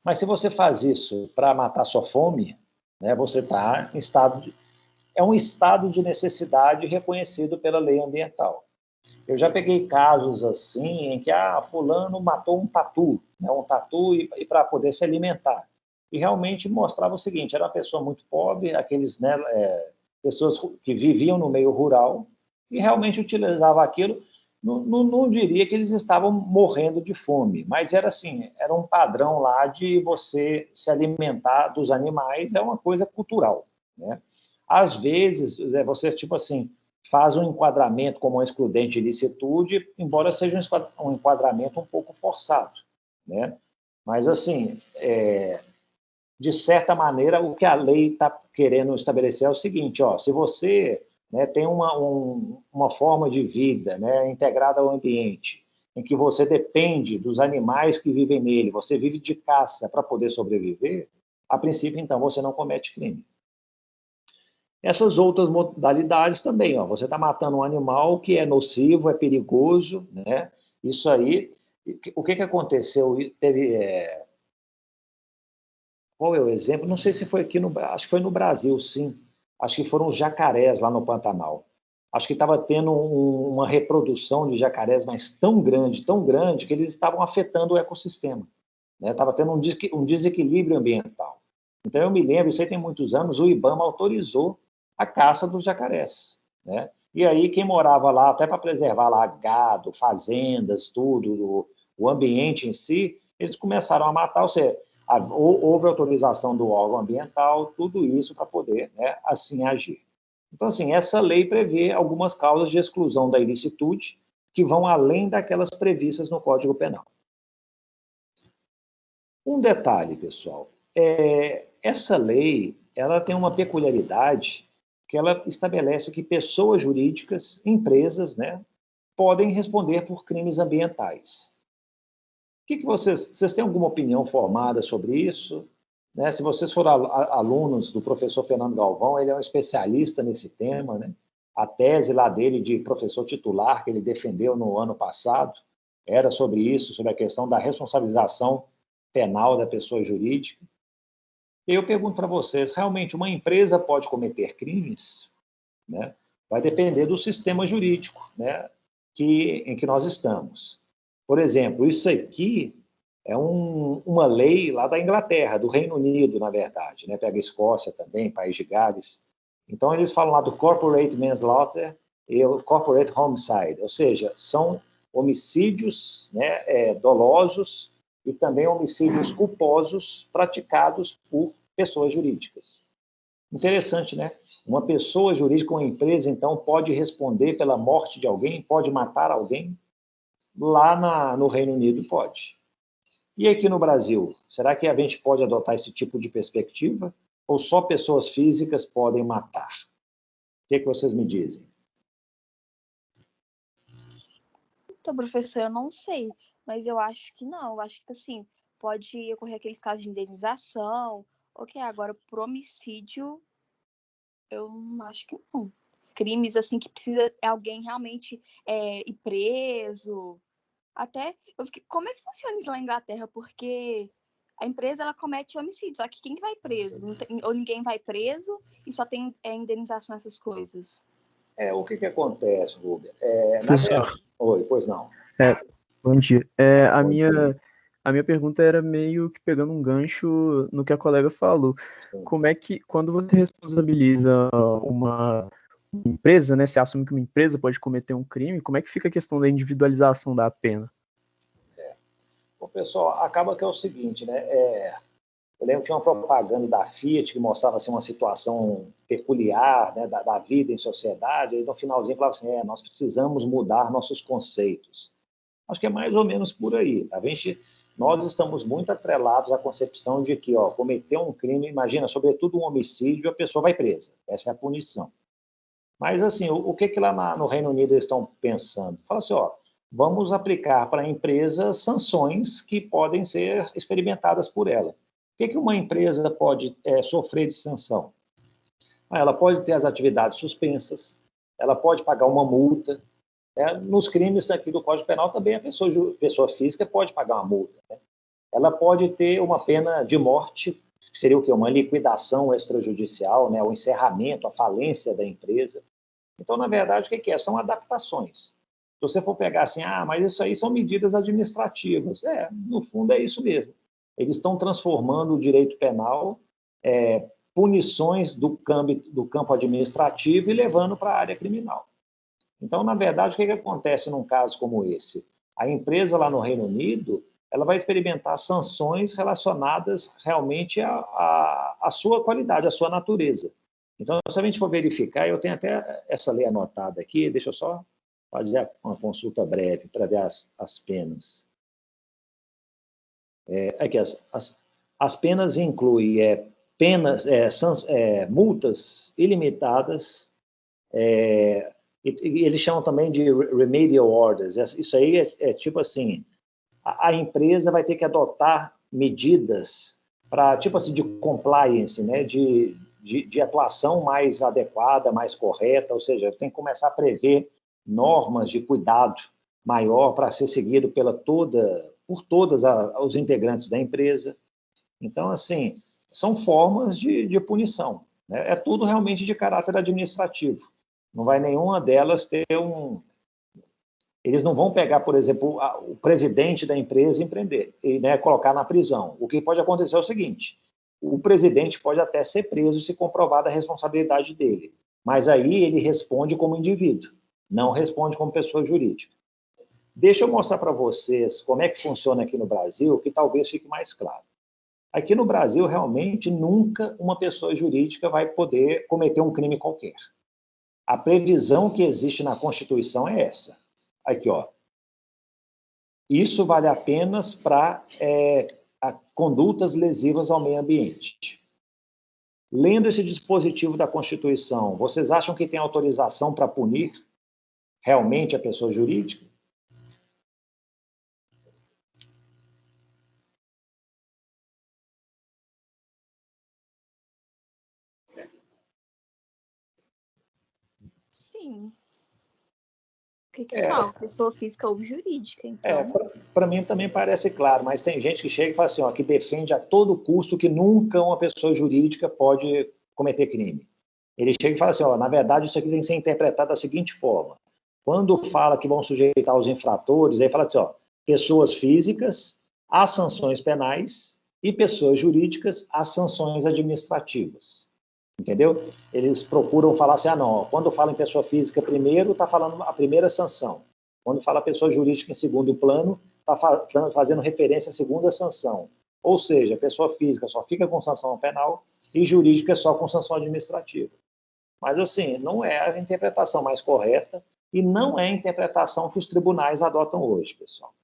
S1: Mas se você faz isso para matar sua fome, né, você está em é um estado de necessidade reconhecido pela lei ambiental. Eu já peguei casos assim em que fulano matou um tatu, né, e para poder se alimentar. E realmente mostrava o seguinte: era uma pessoa muito pobre, aqueles, né, pessoas que viviam no meio rural e realmente utilizava aquilo. Não diria que eles estavam morrendo de fome, mas era assim, era um padrão lá de você se alimentar dos animais, é uma coisa cultural, né? Às vezes, você, tipo assim, faz um enquadramento como uma excludente de licitude, embora seja um enquadramento um pouco forçado, né? Mas, assim, de certa maneira, o que a lei está querendo estabelecer é o seguinte, ó, se você, né, tem uma forma de vida, né, integrada ao ambiente, em que você depende dos animais que vivem nele, você vive de caça para poder sobreviver, a princípio, então, você não comete crime. Essas outras modalidades também, ó, você está matando um animal que é nocivo, é perigoso, né? Isso aí, o que aconteceu? Qual é o exemplo? Não sei se foi aqui acho que foi no Brasil, sim. Acho que foram os jacarés lá no Pantanal. Acho que estava tendo uma reprodução de jacarés, mas tão grande, que eles estavam afetando o ecossistema. Né? Estava tendo um desequilíbrio ambiental. Então, eu me lembro, isso aí tem muitos anos, o IBAMA autorizou a caça dos jacarés. Né? E aí, quem morava lá, até para preservar lá gado, fazendas, tudo, o ambiente em si, eles começaram a matar, ou seja, houve autorização do órgão ambiental, tudo isso para poder, né, assim agir. Então, assim, essa lei prevê algumas causas de exclusão da ilicitude que vão além daquelas previstas no Código Penal. Um detalhe, pessoal, essa lei ela tem uma peculiaridade que ela estabelece que pessoas jurídicas, empresas, né, podem responder por crimes ambientais. Que vocês têm alguma opinião formada sobre isso? Né? Se vocês forem alunos do professor Fernando Galvão, ele é um especialista nesse tema, né? A tese lá dele de professor titular que ele defendeu no ano passado era sobre isso, sobre a questão da responsabilização penal da pessoa jurídica. E eu pergunto para vocês, realmente uma empresa pode cometer crimes? Né? Vai depender do sistema jurídico, né, em que nós estamos. Por exemplo, isso aqui é uma lei lá da Inglaterra, do Reino Unido, na verdade, né? Pega a Escócia também, País de Gales. Então, eles falam lá do corporate manslaughter e o corporate homicide, ou seja, são homicídios, né, dolosos e também homicídios culposos praticados por pessoas jurídicas. Interessante, né? Uma pessoa jurídica, uma empresa, então, pode responder pela morte de alguém, pode matar alguém? Lá no Reino Unido, pode. E aqui no Brasil, será que a gente pode adotar esse tipo de perspectiva? Ou só pessoas físicas podem matar? O que vocês me dizem?
S2: Então, professor, eu não sei, mas eu acho que não. Eu acho que, assim, pode ocorrer aqueles casos de indenização, ok, agora, por homicídio, eu não acho que não. Crimes, assim, que precisa alguém realmente ir preso,
S3: Até eu fiquei, como é que funciona isso lá na Inglaterra? Porque a empresa ela comete homicídio, só que quem que vai preso? Não tem, ou ninguém vai preso e só tem indenização essas coisas.
S1: O que acontece, Rubia?
S4: Professor,
S1: Oi, pois não.
S4: bom dia. A
S1: Bom
S4: minha,
S1: dia.
S4: a minha pergunta era meio que pegando um gancho no que a colega falou.
S1: Sim.
S4: Como é que, quando você responsabiliza uma empresa, né, você assume que uma empresa pode cometer um crime, como é que fica a questão da individualização da pena?
S1: O pessoal, acaba que é o seguinte, né? Eu lembro que tinha uma propaganda da Fiat que mostrava assim, uma situação peculiar, né, da vida em sociedade, e no finalzinho falava assim, nós precisamos mudar nossos conceitos. Acho que é mais ou menos por aí. Nós estamos muito atrelados à concepção de que, cometer um crime, imagina, sobretudo um homicídio, a pessoa vai presa. Essa é a punição. Mas, assim, o que lá no Reino Unido eles estão pensando? Fala assim, vamos aplicar para a empresa sanções que podem ser experimentadas por ela. O que uma empresa pode sofrer de sanção? Ela pode ter as atividades suspensas, ela pode pagar uma multa. Nos crimes aqui do Código Penal também a pessoa física pode pagar uma multa. Né? Ela pode ter uma pena de morte, que seria o quê? Uma liquidação extrajudicial, né? O encerramento, a falência da empresa. Então, na verdade, o que é? São adaptações. Se você for pegar assim, mas isso aí são medidas administrativas. No fundo é isso mesmo. Eles estão transformando o direito penal, punições do campo administrativo e levando para a área criminal. Então, na verdade, o que acontece num caso como esse? A empresa lá no Reino Unido, ela vai experimentar sanções relacionadas realmente à sua qualidade, à sua natureza. Então, se a gente for verificar, eu tenho até essa lei anotada aqui, deixa eu só fazer uma consulta breve para ver as penas. Aqui, as penas incluem multas ilimitadas, eles chamam também de remedial orders. Isso aí é tipo assim, a empresa vai ter que adotar medidas para, tipo assim, de compliance, né, de atuação mais adequada, mais correta, ou seja, tem que começar a prever normas de cuidado maior para ser seguido por todos os integrantes da empresa. Então, assim, são formas de punição. Né? É tudo realmente de caráter administrativo. Não vai nenhuma delas ter Eles não vão pegar, por exemplo, o presidente da empresa e prender, e colocar na prisão. O que pode acontecer é o seguinte: o presidente pode até ser preso se comprovada a responsabilidade dele, mas aí ele responde como indivíduo, não responde como pessoa jurídica. Deixa eu mostrar para vocês como é que funciona aqui no Brasil, que talvez fique mais claro. Aqui no Brasil, realmente, nunca uma pessoa jurídica vai poder cometer um crime qualquer. A previsão que existe na Constituição é essa. Aqui, Isso vale apenas para condutas lesivas ao meio ambiente. Lendo esse dispositivo da Constituição, vocês acham que tem autorização para punir realmente a pessoa jurídica?
S3: Sim. O que fala? Pessoa física ou jurídica, então.
S1: Para mim também parece claro, mas tem gente que chega e fala assim, que defende a todo custo que nunca uma pessoa jurídica pode cometer crime. Ele chega e fala assim, na verdade isso aqui tem que ser interpretado da seguinte forma. Quando fala que vão sujeitar os infratores, aí fala assim, pessoas físicas às sanções penais e pessoas jurídicas às sanções administrativas. Entendeu? Eles procuram falar assim, não, quando fala em pessoa física primeiro, está falando a primeira sanção. Quando fala pessoa jurídica em segundo plano, está fazendo referência à segunda sanção. Ou seja, a pessoa física só fica com sanção penal e jurídica só com sanção administrativa. Mas, assim, não é a interpretação mais correta e não é a interpretação que os tribunais adotam hoje, pessoal.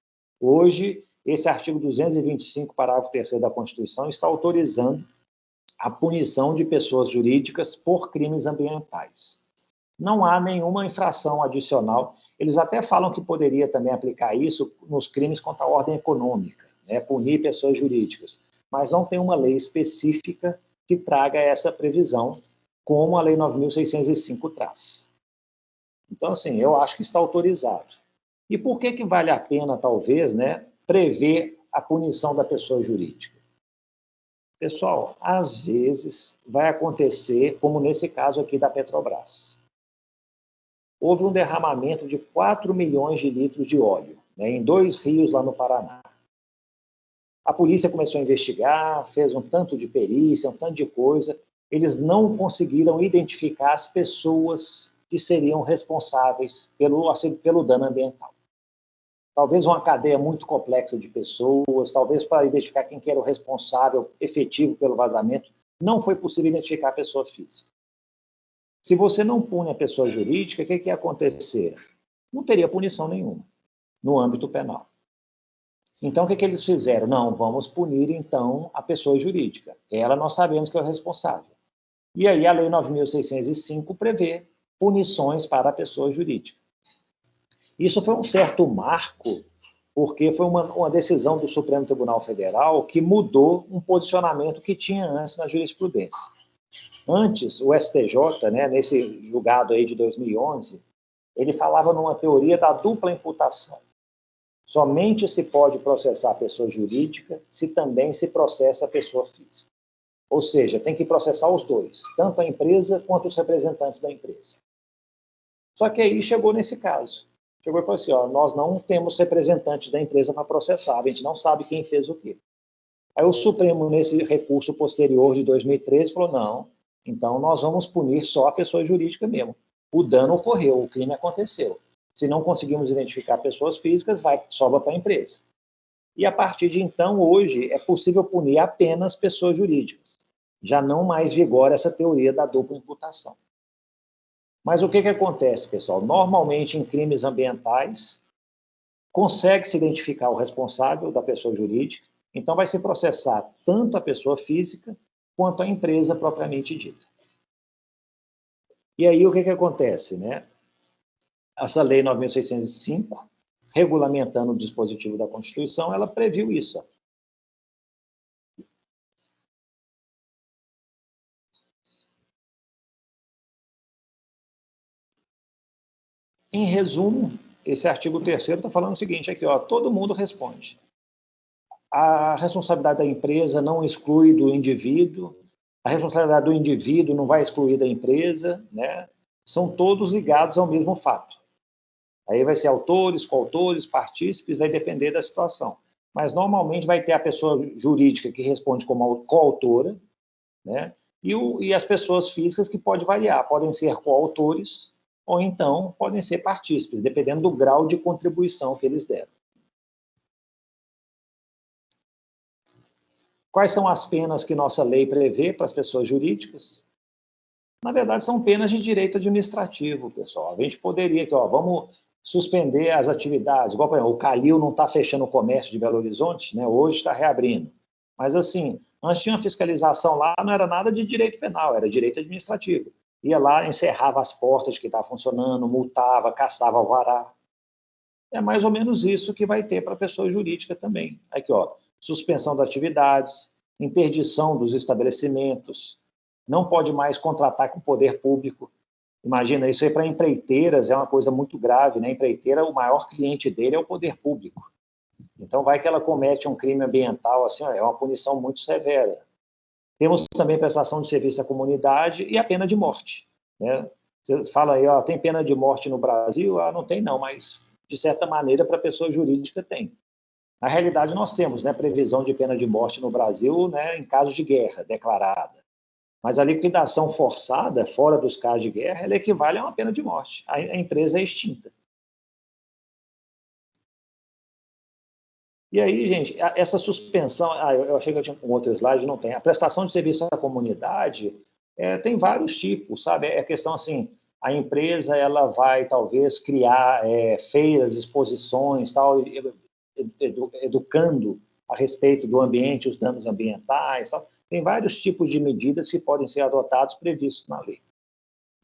S1: Hoje, esse artigo 225, parágrafo 3º da Constituição, está autorizando a punição de pessoas jurídicas por crimes ambientais. Não há nenhuma infração adicional. Eles até falam que poderia também aplicar isso nos crimes contra a ordem econômica, punir pessoas jurídicas, mas não tem uma lei específica que traga essa previsão, como a Lei 9.605 traz. Então, assim, eu acho que está autorizado. E por que vale a pena, talvez, né, prever a punição da pessoa jurídica? Pessoal, às vezes vai acontecer, como nesse caso aqui da Petrobras. Houve um derramamento de 4 milhões de litros de óleo, né, em 2 rios lá no Paraná. A polícia começou a investigar, fez um tanto de perícia, um tanto de coisa. Eles não conseguiram identificar as pessoas que seriam responsáveis pelo dano ambiental. Talvez uma cadeia muito complexa de pessoas, talvez para identificar quem que era o responsável efetivo pelo vazamento, não foi possível identificar a pessoa física. Se você não pune a pessoa jurídica, o que ia acontecer? Não teria punição nenhuma no âmbito penal. Então, o que eles fizeram? Não, vamos punir, então, a pessoa jurídica. Ela nós sabemos que é o responsável. E aí a Lei 9.605 prevê punições para a pessoa jurídica. Isso foi um certo marco, porque foi uma decisão do Supremo Tribunal Federal que mudou um posicionamento que tinha antes na jurisprudência. Antes, o STJ, né, nesse julgado aí de 2011, ele falava numa teoria da dupla imputação. Somente se pode processar a pessoa jurídica se também se processa a pessoa física. Ou seja, tem que processar os dois, tanto a empresa quanto os representantes da empresa. Só que aí chegou nesse caso. Chegou e falou assim, ó, nós não temos representantes da empresa para processar, a gente não sabe quem fez o quê. Aí o Supremo, nesse recurso posterior de 2013, falou, não, então nós vamos punir só a pessoa jurídica mesmo. O dano ocorreu, o crime aconteceu. Se não conseguimos identificar pessoas físicas, sobra para a empresa. E a partir de então, hoje, é possível punir apenas pessoas jurídicas. Já não mais vigora essa teoria da dupla imputação. Mas o que acontece, pessoal? Normalmente, em crimes ambientais, consegue-se identificar o responsável da pessoa jurídica, então vai se processar tanto a pessoa física quanto a empresa propriamente dita. E aí o que acontece, né? Essa Lei 9.605, regulamentando o dispositivo da Constituição, ela previu isso. Em resumo, esse artigo 3º está falando o seguinte, aqui, ó, todo mundo responde. A responsabilidade da empresa não exclui do indivíduo, a responsabilidade do indivíduo não vai excluir da empresa, né? São todos ligados ao mesmo fato. Aí vai ser autores, coautores, partícipes, vai depender da situação. Mas, normalmente, vai ter a pessoa jurídica que responde como coautora, né? E as pessoas físicas que pode variar. Podem ser coautores ou, então, podem ser partícipes, dependendo do grau de contribuição que eles deram. Quais são as penas que nossa lei prevê para as pessoas jurídicas? Na verdade, são penas de direito administrativo, pessoal. A gente poderia, aqui, ó, vamos suspender as atividades, igual, por exemplo, o Calil não está fechando o comércio de Belo Horizonte, né? Hoje está reabrindo. Mas, assim, antes tinha uma fiscalização lá, não era nada de direito penal, era direito administrativo. Ia lá, encerrava as portas que estavam funcionando, multava, caçava alvará. É mais ou menos isso que vai ter para a pessoa jurídica também. Aqui, ó, suspensão das atividades, interdição dos estabelecimentos, não pode mais contratar com o poder público. Imagina, isso aí para empreiteiras é uma coisa muito grave, né? Empreiteira, o maior cliente dele é o poder público. Então, vai que ela comete um crime ambiental, assim, ó, é uma punição muito severa. Temos também prestação de serviço à comunidade e a pena de morte, né? Você fala aí, ó, tem pena de morte no Brasil? Ah, não tem não, mas, de certa maneira, para a pessoa jurídica tem. Na realidade, nós temos, né, previsão de pena de morte no Brasil, né, em casos de guerra declarada. Mas a liquidação forçada, fora dos casos de guerra, ela equivale a uma pena de morte. A empresa é extinta. E aí, gente, essa suspensão... eu achei que eu tinha um outro slide, não tem. A prestação de serviço à comunidade tem vários tipos, sabe? É questão assim, a empresa ela vai, talvez, criar feiras, exposições, tal, educando a respeito do ambiente, os danos ambientais, tal. Tem vários tipos de medidas que podem ser adotados previstos na lei.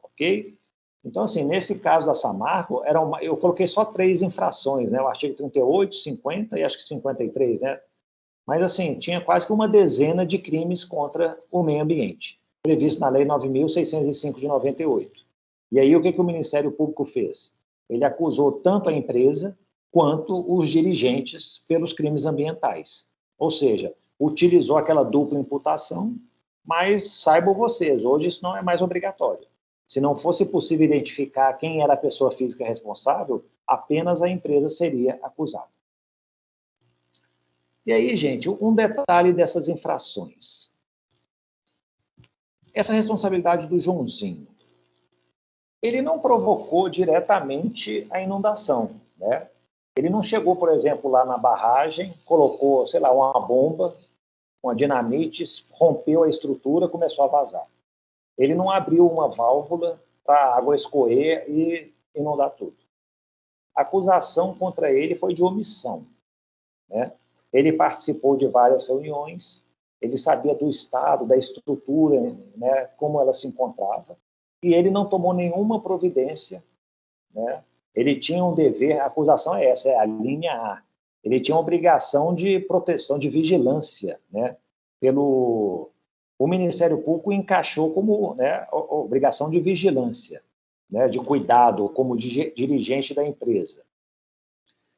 S1: Ok? Então, assim, nesse caso da Samarco, eu coloquei só 3 infrações, né? O artigo 38, 50 e acho que 53, né? Mas, assim, tinha quase que uma dezena de crimes contra o meio ambiente, previsto na Lei 9.605 de 98. E aí, o que o Ministério Público fez? Ele acusou tanto a empresa quanto os dirigentes pelos crimes ambientais. Ou seja, utilizou aquela dupla imputação, mas saibam vocês, hoje isso não é mais obrigatório. Se não fosse possível identificar quem era a pessoa física responsável, apenas a empresa seria acusada. E aí, gente, um detalhe dessas infrações. Essa responsabilidade do Joãozinho, ele não provocou diretamente a inundação, né? Ele não chegou, por exemplo, lá na barragem, colocou, sei lá, uma bomba, uma dinamite, rompeu a estrutura, começou a vazar. Ele não abriu uma válvula para a água escorrer e inundar tudo. A acusação contra ele foi de omissão, né? Ele participou de várias reuniões, ele sabia do estado, da estrutura, né, como ela se encontrava, e ele não tomou nenhuma providência, né? Ele tinha um dever, a acusação é essa, é a linha A. Ele tinha uma obrigação de proteção, de vigilância, né? O Ministério Público encaixou como, né, obrigação de vigilância, né, de cuidado, como dirigente da empresa.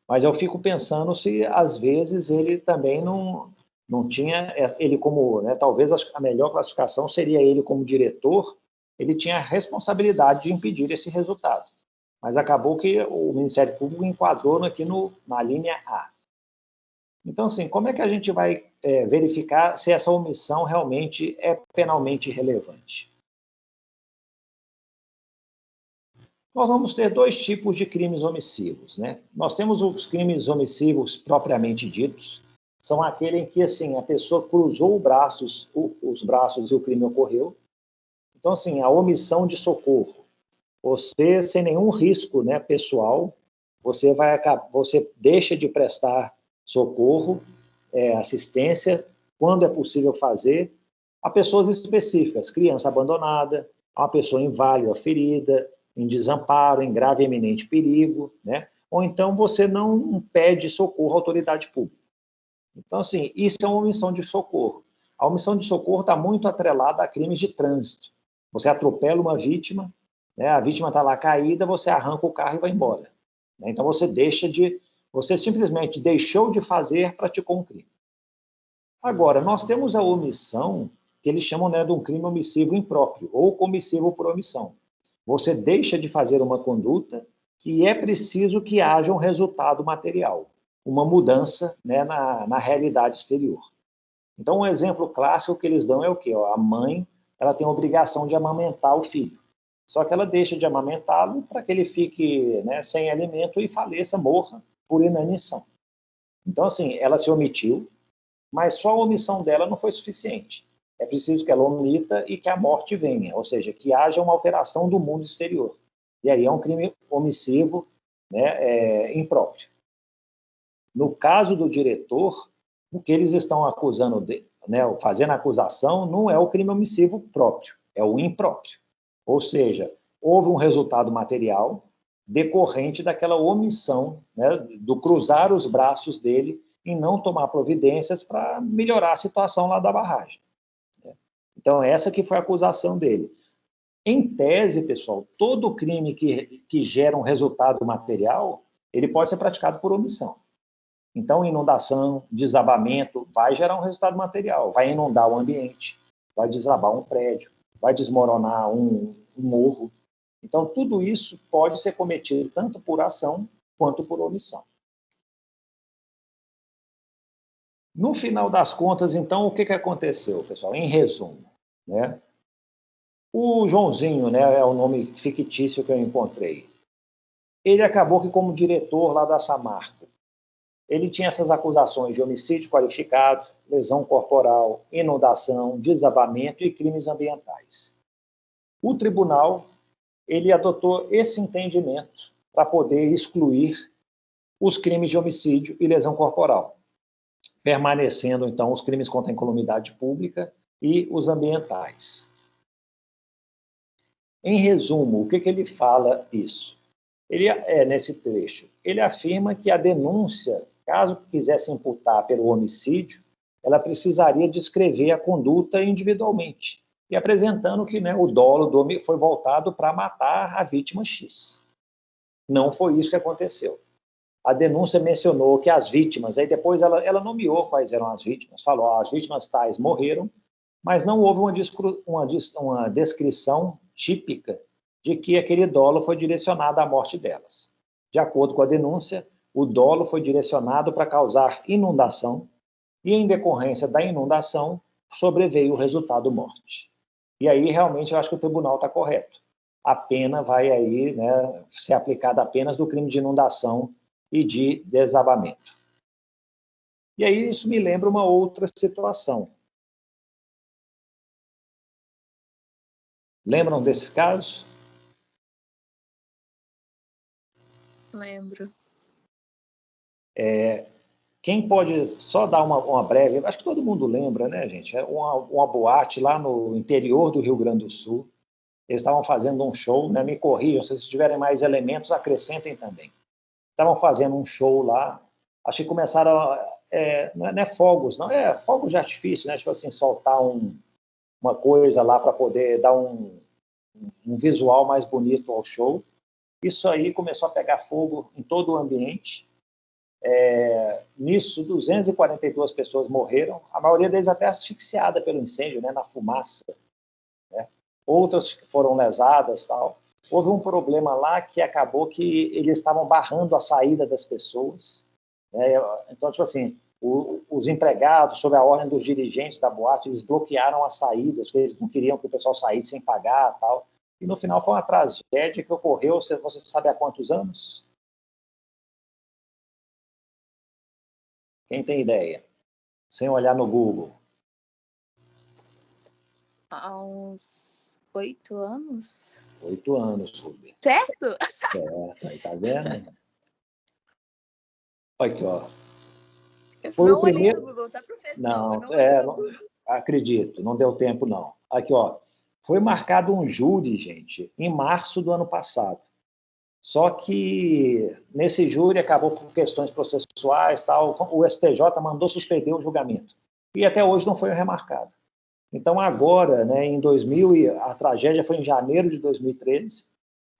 S1: Mas eu fico pensando se, às vezes, ele também não tinha, ele como, né, talvez a melhor classificação seria ele como diretor, ele tinha a responsabilidade de impedir esse resultado. Mas acabou que o Ministério Público enquadrou aqui na linha A. Então, assim, como é que a gente vai verificar se essa omissão realmente é penalmente relevante? Nós vamos ter dois tipos de crimes omissivos, né? Nós temos os crimes omissivos propriamente ditos, são aquele em que, assim, a pessoa cruzou os braços e o crime ocorreu. Então, assim, a omissão de socorro. Você, sem nenhum risco, né, pessoal, você deixa de prestar socorro, assistência, quando é possível fazer, a pessoas específicas, criança abandonada, uma pessoa inválida, ferida, em desamparo, em grave e iminente perigo, né? Ou então você não pede socorro à autoridade pública. Então, assim, isso é uma omissão de socorro. A omissão de socorro está muito atrelada a crimes de trânsito. Você atropela uma vítima, né, a vítima está lá caída, você arranca o carro e vai embora. Né? Então, você simplesmente deixou de fazer, praticou um crime. Agora, nós temos a omissão, que eles chamam, né, de um crime omissivo impróprio, ou comissivo por omissão. Você deixa de fazer uma conduta e é preciso que haja um resultado material, uma mudança, né, na realidade exterior. Então, um exemplo clássico que eles dão é o quê? A mãe, ela tem a obrigação de amamentar o filho. Só que ela deixa de amamentá-lo para que ele fique, né, sem alimento e faleça, morra por inanição. Então, assim, ela se omitiu, mas só a omissão dela não foi suficiente. É preciso que ela omita e que a morte venha, ou seja, que haja uma alteração do mundo exterior. E aí é um crime omissivo, né, impróprio. No caso do diretor, o que eles estão acusando, né, fazendo a acusação, não é o crime omissivo próprio, é o impróprio. Ou seja, houve um resultado material decorrente daquela omissão, né, do cruzar os braços dele em não tomar providências para melhorar a situação lá da barragem. Então, essa que foi a acusação dele. Em tese, pessoal, todo crime que gera um resultado material, ele pode ser praticado por omissão. Então, inundação, desabamento, vai gerar um resultado material, vai inundar o ambiente, vai desabar um prédio, vai desmoronar um morro. Então, tudo isso pode ser cometido tanto por ação quanto por omissão. No final das contas, então, o que aconteceu, pessoal? Em resumo, né? O Joãozinho, né, é o nome fictício que eu encontrei. Ele acabou que, como diretor lá da Samarco, ele tinha essas acusações de homicídio qualificado, lesão corporal, inundação, desabamento e crimes ambientais. O tribunal, ele adotou esse entendimento para poder excluir os crimes de homicídio e lesão corporal, permanecendo, então, os crimes contra a incolumidade pública e os ambientais. Em resumo, o que ele fala isso? Nesse trecho, ele afirma que a denúncia, caso quisesse imputar pelo homicídio, ela precisaria descrever a conduta individualmente, e apresentando que, né, o dolo foi voltado para matar a vítima X. Não foi isso que aconteceu. a denúncia mencionou que as vítimas, aí depois ela nomeou quais eram as vítimas, falou, as vítimas tais morreram, mas não houve uma descrição típica de que aquele dolo foi direcionado à morte delas. De acordo com a denúncia, o dolo foi direcionado para causar inundação e, em decorrência da inundação, sobreveio o resultado morte. E aí, realmente, eu acho que o tribunal está correto. A pena vai aí, né, ser aplicada apenas do crime de inundação e de desabamento. E aí isso me lembra uma outra situação. Lembram desse caso?
S2: Lembro.
S1: Quem pode só dar uma breve... Acho que todo mundo lembra, né, gente? É uma boate lá no interior do Rio Grande do Sul. Eles estavam fazendo um show, né? Me corrijam, se vocês tiverem mais elementos, acrescentem também. Estavam fazendo um show lá, acho que começaram, não é fogos, não, fogos de artifício, né? Tipo assim, soltar uma coisa lá para poder dar um visual mais bonito ao show. Isso aí começou a pegar fogo em todo o ambiente. Nisso, 242 pessoas morreram, a maioria deles até asfixiada pelo incêndio, né, na fumaça, né? Outras foram lesadas, tal. Houve um problema lá que acabou que eles estavam barrando a saída das pessoas, né? Então, tipo assim, os empregados, sob a ordem dos dirigentes da boate, eles bloquearam as saídas, porque eles não queriam que o pessoal saísse sem pagar, tal. E no final foi uma tragédia que ocorreu, você sabe há quantos anos? Quem tem ideia? Sem olhar no Google.
S2: Há uns 8 anos.
S1: 8 anos, Rubem.
S2: Certo?
S1: Certo, aí tá vendo? Olha aqui, ó.
S2: Eu
S1: Foi
S2: não
S1: o primeiro...
S2: olhei no Google, tá, professor?
S1: Não, não acredito, não deu tempo, não. Aqui, ó. Foi marcado um júri, gente, em março do ano passado. Só que nesse júri acabou por questões processuais, tal, o STJ mandou suspender o julgamento. E até hoje não foi remarcado. Então agora, né, a tragédia foi em janeiro de 2013,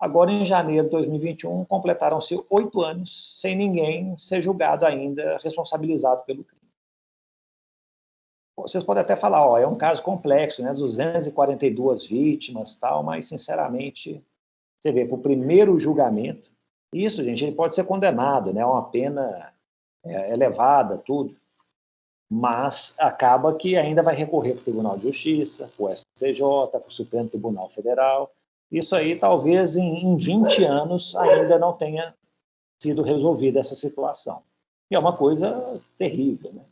S1: agora em janeiro de 2021 completaram-se 8 anos sem ninguém ser julgado ainda, responsabilizado pelo crime. Vocês podem até falar, ó, é um caso complexo, né, 242 vítimas, tal, mas sinceramente, você vê, para o primeiro julgamento, isso, gente, ele pode ser condenado, né, uma pena elevada, tudo, mas acaba que ainda vai recorrer para o Tribunal de Justiça, para o STJ, para o Supremo Tribunal Federal. Isso aí, talvez, em 20 anos, ainda não tenha sido resolvida essa situação. E é uma coisa terrível, né?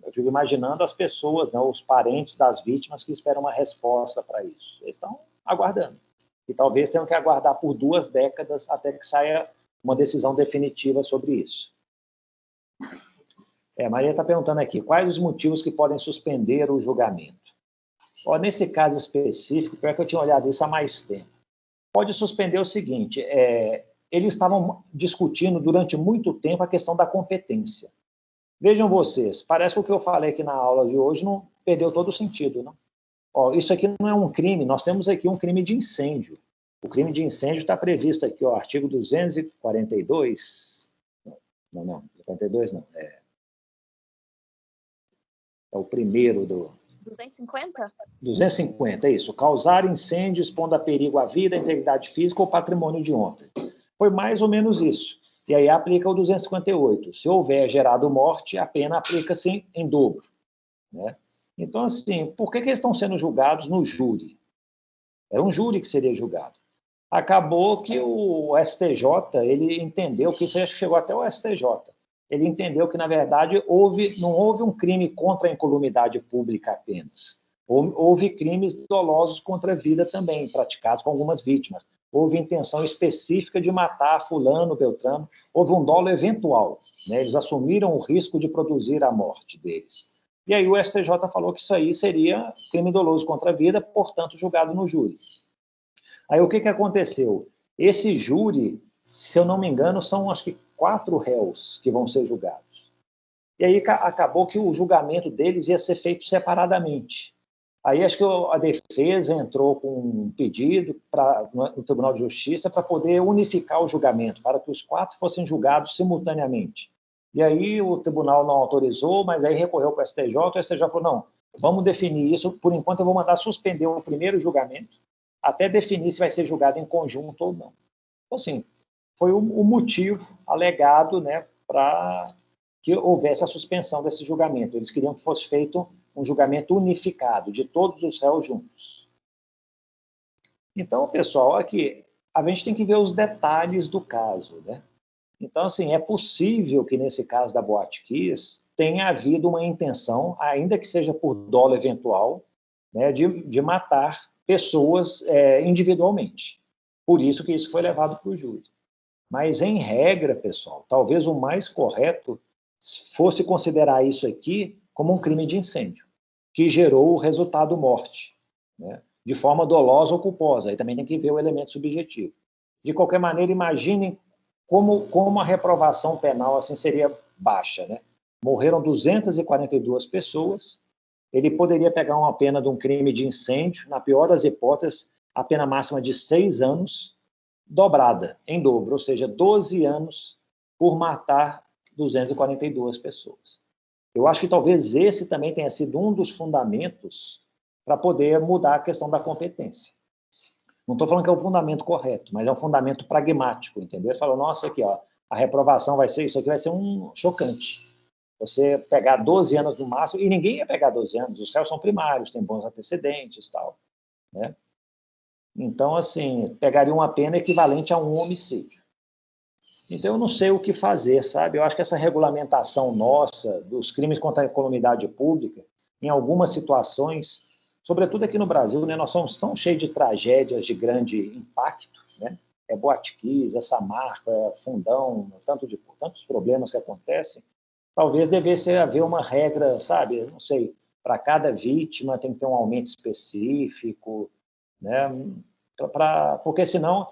S1: Eu fico imaginando as pessoas, né, os parentes das vítimas que esperam uma resposta para isso. Eles estão aguardando. E talvez tenham que aguardar por 2 décadas até que saia uma decisão definitiva sobre isso. Maria está perguntando aqui, quais os motivos que podem suspender o julgamento? Ó, nesse caso específico, pior que eu tinha olhado isso há mais tempo, pode suspender o seguinte, eles estavam discutindo durante muito tempo a questão da competência. Vejam vocês, parece que o que eu falei aqui na aula de hoje não perdeu todo o sentido, não? Ó, isso aqui não é um crime, nós temos aqui um crime de incêndio. O crime de incêndio está previsto aqui, ó, artigo 242. Não, 42 não. É o primeiro do...
S2: 250?
S1: 250, é isso. Causar incêndio expondo a perigo à vida, à integridade física ou patrimônio de outrem. Foi mais ou menos isso. E aí aplica o 258. Se houver gerado morte, a pena aplica-se em dobro, né? Então, assim, por que eles estão sendo julgados no júri? Era um júri que seria julgado. Acabou que o STJ, ele entendeu que isso chegou até o STJ. Ele entendeu que, na verdade, não houve um crime contra a incolumidade pública apenas. Houve crimes dolosos contra a vida também, praticados com algumas vítimas. Houve intenção específica de matar fulano, beltrano. Houve um dolo eventual, né? Eles assumiram o risco de produzir a morte deles. E aí o STJ falou que isso aí seria crime doloso contra a vida, portanto, julgado no júri. Aí o que aconteceu? Esse júri, se eu não me engano, são acho que 4 réus que vão ser julgados. E aí acabou que o julgamento deles ia ser feito separadamente. Aí acho que a defesa entrou com um pedido no Tribunal de Justiça para poder unificar o julgamento, para que os 4 fossem julgados simultaneamente. E aí o tribunal não autorizou, mas aí recorreu para o STJ, o STJ falou, não, vamos definir isso, por enquanto eu vou mandar suspender o primeiro julgamento, até definir se vai ser julgado em conjunto ou não. Então, assim, foi o motivo alegado, né, para que houvesse a suspensão desse julgamento. Eles queriam que fosse feito um julgamento unificado, de todos os réus juntos. Então, pessoal, aqui, a gente tem que ver os detalhes do caso, né? Então, assim, é possível que, nesse caso da Boate Kiss, tenha havido uma intenção, ainda que seja por dolo eventual, né, de matar pessoas individualmente. Por isso que isso foi levado para o júri. Mas, em regra, pessoal, talvez o mais correto fosse considerar isso aqui como um crime de incêndio, que gerou o resultado morte, né, de forma dolosa ou culposa. Aí também tem que ver o elemento subjetivo. De qualquer maneira, imaginem como a reprovação penal assim seria baixa, né? Morreram 242 pessoas, ele poderia pegar uma pena de um crime de incêndio, na pior das hipóteses, a pena máxima de 6 anos, dobrada, em dobro, ou seja, 12 anos por matar 242 pessoas. Eu acho que talvez esse também tenha sido um dos fundamentos para poder mudar a questão da competência. Não estou falando que é o fundamento correto, mas é um fundamento pragmático, entendeu? Você fala, nossa, aqui, ó, a reprovação vai ser, isso aqui vai ser um chocante. Você pegar 12 anos no máximo, e ninguém ia pegar 12 anos, os réus são primários, têm bons antecedentes e tal, né? Então, assim, pegaria uma pena equivalente a um homicídio. Então, eu não sei o que fazer, sabe? Eu acho que essa regulamentação nossa dos crimes contra a incolumidade pública, em algumas situações, sobretudo aqui no Brasil, né, nós somos tão cheios de tragédias de grande impacto, né? Boate Kiss, essa marca, Fundão, tantos problemas que acontecem. Talvez devesse haver uma regra, sabe? Não sei, para cada vítima tem que ter um aumento específico, né? Porque senão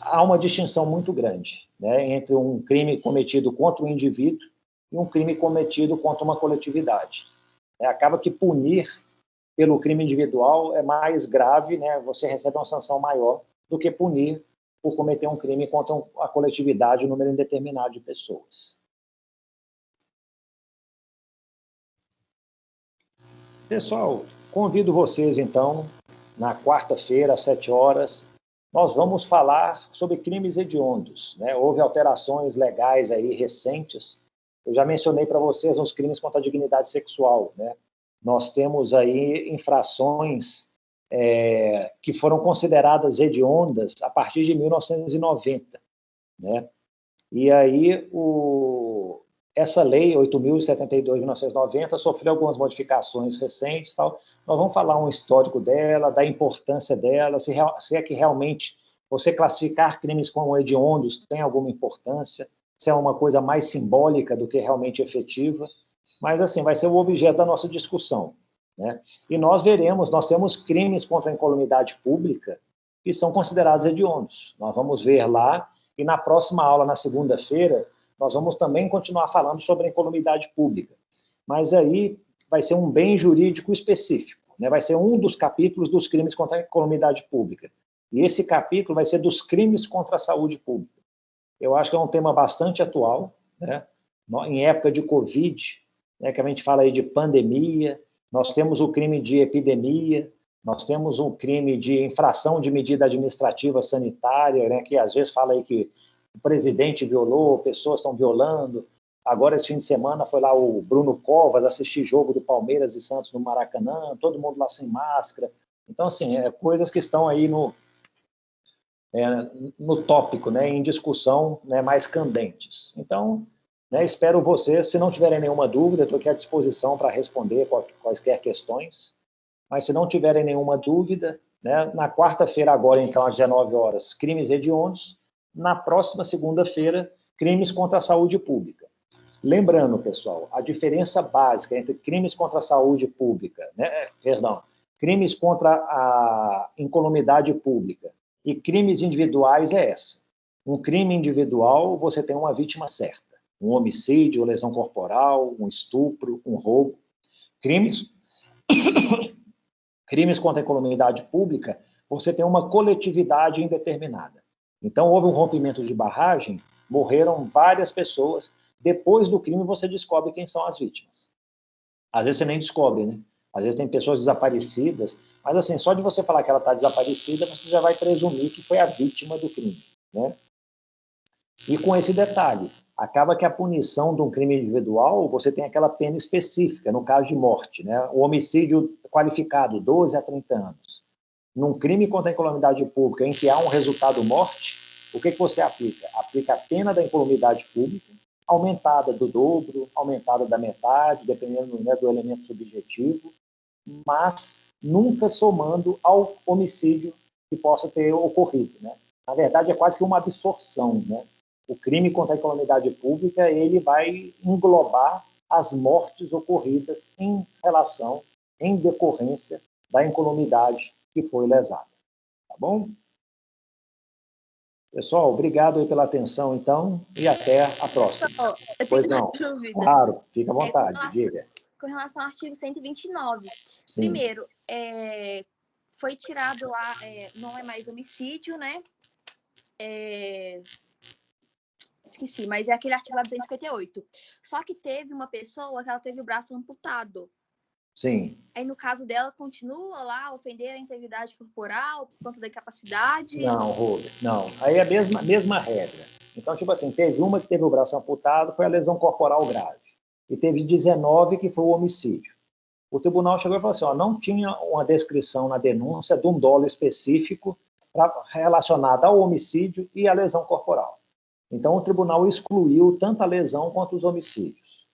S1: há uma distinção muito grande, né, entre um crime cometido contra um indivíduo e um crime cometido contra uma coletividade. Acaba que punir pelo crime individual é mais grave, né, você recebe uma sanção maior do que punir por cometer um crime contra a coletividade, um número indeterminado de pessoas. Pessoal, convido vocês, então, na quarta-feira, às 7 horas, nós vamos falar sobre crimes hediondos, né? Houve alterações legais aí recentes. Eu já mencionei para vocês os crimes contra a dignidade sexual, né? Nós temos aí infrações que foram consideradas hediondas a partir de 1990, né? E aí essa lei 8.072 de 1990 sofreu algumas modificações recentes, tal. Nós vamos falar um histórico dela, da importância dela, se é que realmente você classificar crimes como hediondos tem alguma importância, se é uma coisa mais simbólica do que realmente efetiva, mas assim, vai ser o objeto da nossa discussão, né? E nós veremos, nós temos crimes contra a incolumidade pública que são considerados hediondos. Nós vamos ver lá, e na próxima aula, na segunda-feira, nós vamos também continuar falando sobre a incolumidade pública. Mas aí vai ser um bem jurídico específico, né? Vai ser um dos capítulos dos crimes contra a incolumidade pública. E esse capítulo vai ser dos crimes contra a saúde pública. Eu acho que é um tema bastante atual, né? Em época de Covid, né, que a gente fala aí de pandemia, nós temos o crime de epidemia, nós temos um crime de infração de medida administrativa sanitária, né, que às vezes fala aí que o presidente violou, pessoas estão violando. Agora, esse fim de semana, foi lá o Bruno Covas assistir jogo do Palmeiras e Santos no Maracanã, todo mundo lá sem máscara. Então, assim, coisas que estão aí no tópico, né, em discussão, né, mais candentes. Então, né, espero vocês, se não tiverem nenhuma dúvida, estou aqui à disposição para responder quaisquer questões, mas se não tiverem nenhuma dúvida, né, na quarta-feira agora, então, às 19 horas, crimes hediondos, na próxima segunda-feira, crimes contra a saúde pública. Lembrando, pessoal, a diferença básica entre crimes contra a saúde pública, né, crimes contra a incolumidade pública e crimes individuais é essa. Um crime individual, você tem uma vítima certa. Um homicídio, lesão corporal, um estupro, um roubo. Crimes Crimes contra a incolumidade pública, você tem uma coletividade indeterminada. Então, houve um rompimento de barragem, morreram várias pessoas. Depois do crime, você descobre quem são as vítimas. Às vezes você nem descobre, né? Às vezes tem pessoas desaparecidas, mas assim, só de você falar que ela está desaparecida, você já vai presumir que foi a vítima do crime, né? E com esse detalhe, acaba que a punição de um crime individual, você tem aquela pena específica, no caso de morte, né? O homicídio qualificado, 12 a 30 anos. Num crime contra a incolumidade pública, em que há um resultado morte, o que você aplica? Aplica a pena da incolumidade pública, aumentada do dobro, aumentada da metade, dependendo, né, do elemento subjetivo, mas nunca somando ao homicídio que possa ter ocorrido, né? Na verdade, é quase que uma absorção, né? O crime contra a incolumidade pública, ele vai englobar as mortes ocorridas em relação, em decorrência da incolumidade que foi lesada. Tá bom? Pessoal, obrigado aí pela atenção, então, e até a próxima.
S2: Pessoal, eu
S1: Pois
S2: tenho
S1: não.
S2: uma dúvida.
S1: Claro, fica à vontade, diga.
S2: Com relação ao artigo 129.
S1: Sim.
S2: Primeiro, foi tirado lá, não é mais homicídio, né? Esqueci, mas é aquele artigo lá 258. Só que teve uma pessoa que ela teve o braço amputado.
S1: Sim.
S2: Aí, no caso dela, continua lá ofender a integridade corporal por conta da incapacidade?
S1: Não, Robert, não. Aí é a mesma regra. Então, tipo assim, teve uma que teve o braço amputado, foi a lesão corporal grave. E teve 19 que foi o homicídio. O tribunal chegou e falou assim, ó, não tinha uma descrição na denúncia de um dolo específico relacionado ao homicídio e à lesão corporal. Então, o tribunal excluiu tanto a lesão quanto os homicídios,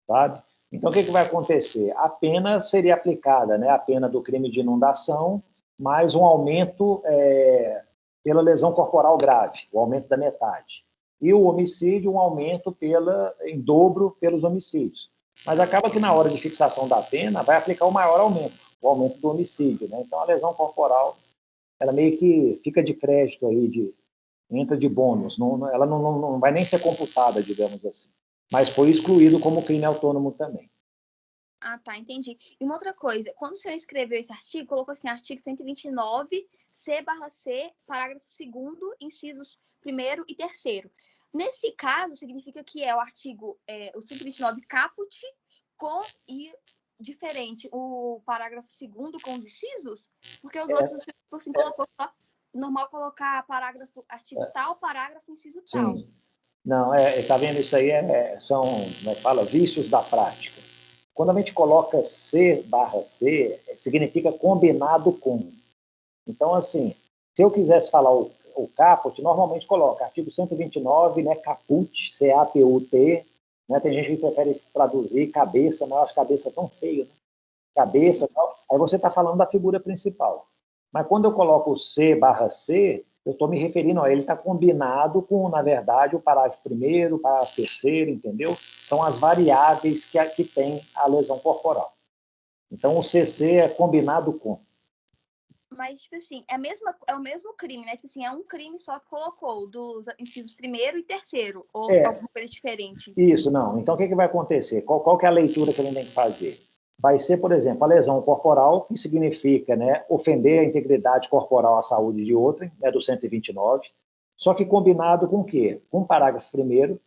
S1: sabe? Então, o que vai acontecer? A pena seria aplicada, né? A pena do crime de inundação, mais um aumento pela lesão corporal grave, o aumento da metade. E o homicídio, um aumento em dobro pelos homicídios. Mas acaba que na hora de fixação da pena, vai aplicar o maior aumento, o aumento do homicídio, né? Então, a lesão corporal, ela meio que fica de crédito aí, entra de bônus, ela não vai nem ser computada, digamos assim. Mas foi excluído como crime autônomo também.
S2: Ah, tá, entendi. E uma outra coisa, quando o senhor escreveu esse artigo, colocou assim, artigo 129, C/C, parágrafo 2º, incisos 1º e 3º. Nesse caso, significa que é o artigo, o 129 caput, diferente, o parágrafo 2º com os incisos, porque os outros, tipo assim, colocou só, normal colocar artigo tal, parágrafo, inciso tal.
S1: Sim. Não, tá vendo, isso aí são, como é que fala, vícios da prática. Quando a gente coloca C/C, significa combinado com. Então, assim, se eu quisesse falar o caput, normalmente coloca artigo 129, né, caput, C-A-P-U-T, né, tem gente que prefere traduzir cabeça, mas eu acho cabeça tão feio, né? Cabeça, tal. Aí você está falando da figura principal. Mas quando eu coloco o C/C, eu estou me referindo a ele está combinado com, na verdade, o parágrafo 1º, o parágrafo 3º, entendeu? São as variáveis que tem a lesão corporal. Então, o CC é combinado com.
S2: Mas, tipo assim, é o mesmo crime, né? Tipo assim, é um crime só que colocou dos incisos 1º e 3º, ou alguma coisa diferente?
S1: Isso, não. Então, o que vai acontecer? Qual que é a leitura que a gente tem que fazer? Vai ser, por exemplo, a lesão corporal, que significa, né, ofender a integridade corporal à saúde de outrem, né, do 129, só que combinado com o quê? Com o parágrafo 1º,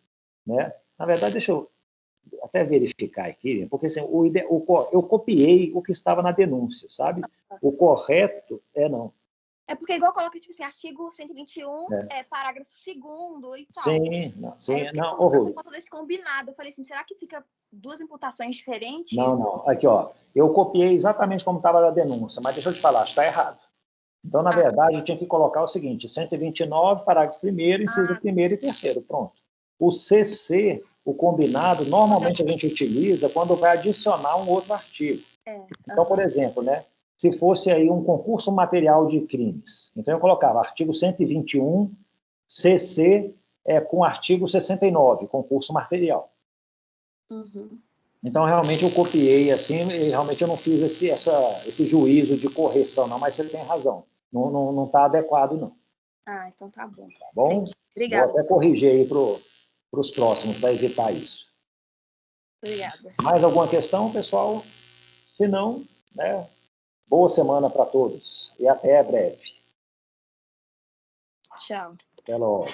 S1: né? Na verdade, deixa eu até verificar aqui, porque assim, eu copiei o que estava na denúncia, sabe? O correto não.
S2: É porque igual coloca, tipo assim, artigo 121, parágrafo 2º e tal.
S1: Sim, não,
S2: por conta desse combinado. Eu falei assim, será que fica duas imputações diferentes?
S1: Não. Aqui, ó, eu copiei exatamente como estava na denúncia, mas deixa eu te falar, está errado. Então, na verdade, eu tinha que colocar o seguinte, 129, parágrafo 1º, inciso 1º e 3º, pronto. O CC, o combinado, normalmente a gente utiliza quando vai adicionar um outro artigo. Então, por exemplo, né, se fosse aí um concurso material de crimes, então eu colocava artigo 121, CC, com artigo 69, concurso material. Então, realmente, eu copiei assim, e realmente eu não fiz esse juízo de correção, não, mas você tem razão. Não está adequado, não.
S2: Ah, então tá bom.
S1: Tá bom?
S2: Obrigada.
S1: Vou até corrigir aí para os próximos, para evitar isso.
S2: Obrigada.
S1: Mais alguma questão, pessoal? Se não, né, Boa semana para todos e até breve.
S3: Tchau.
S1: Até logo.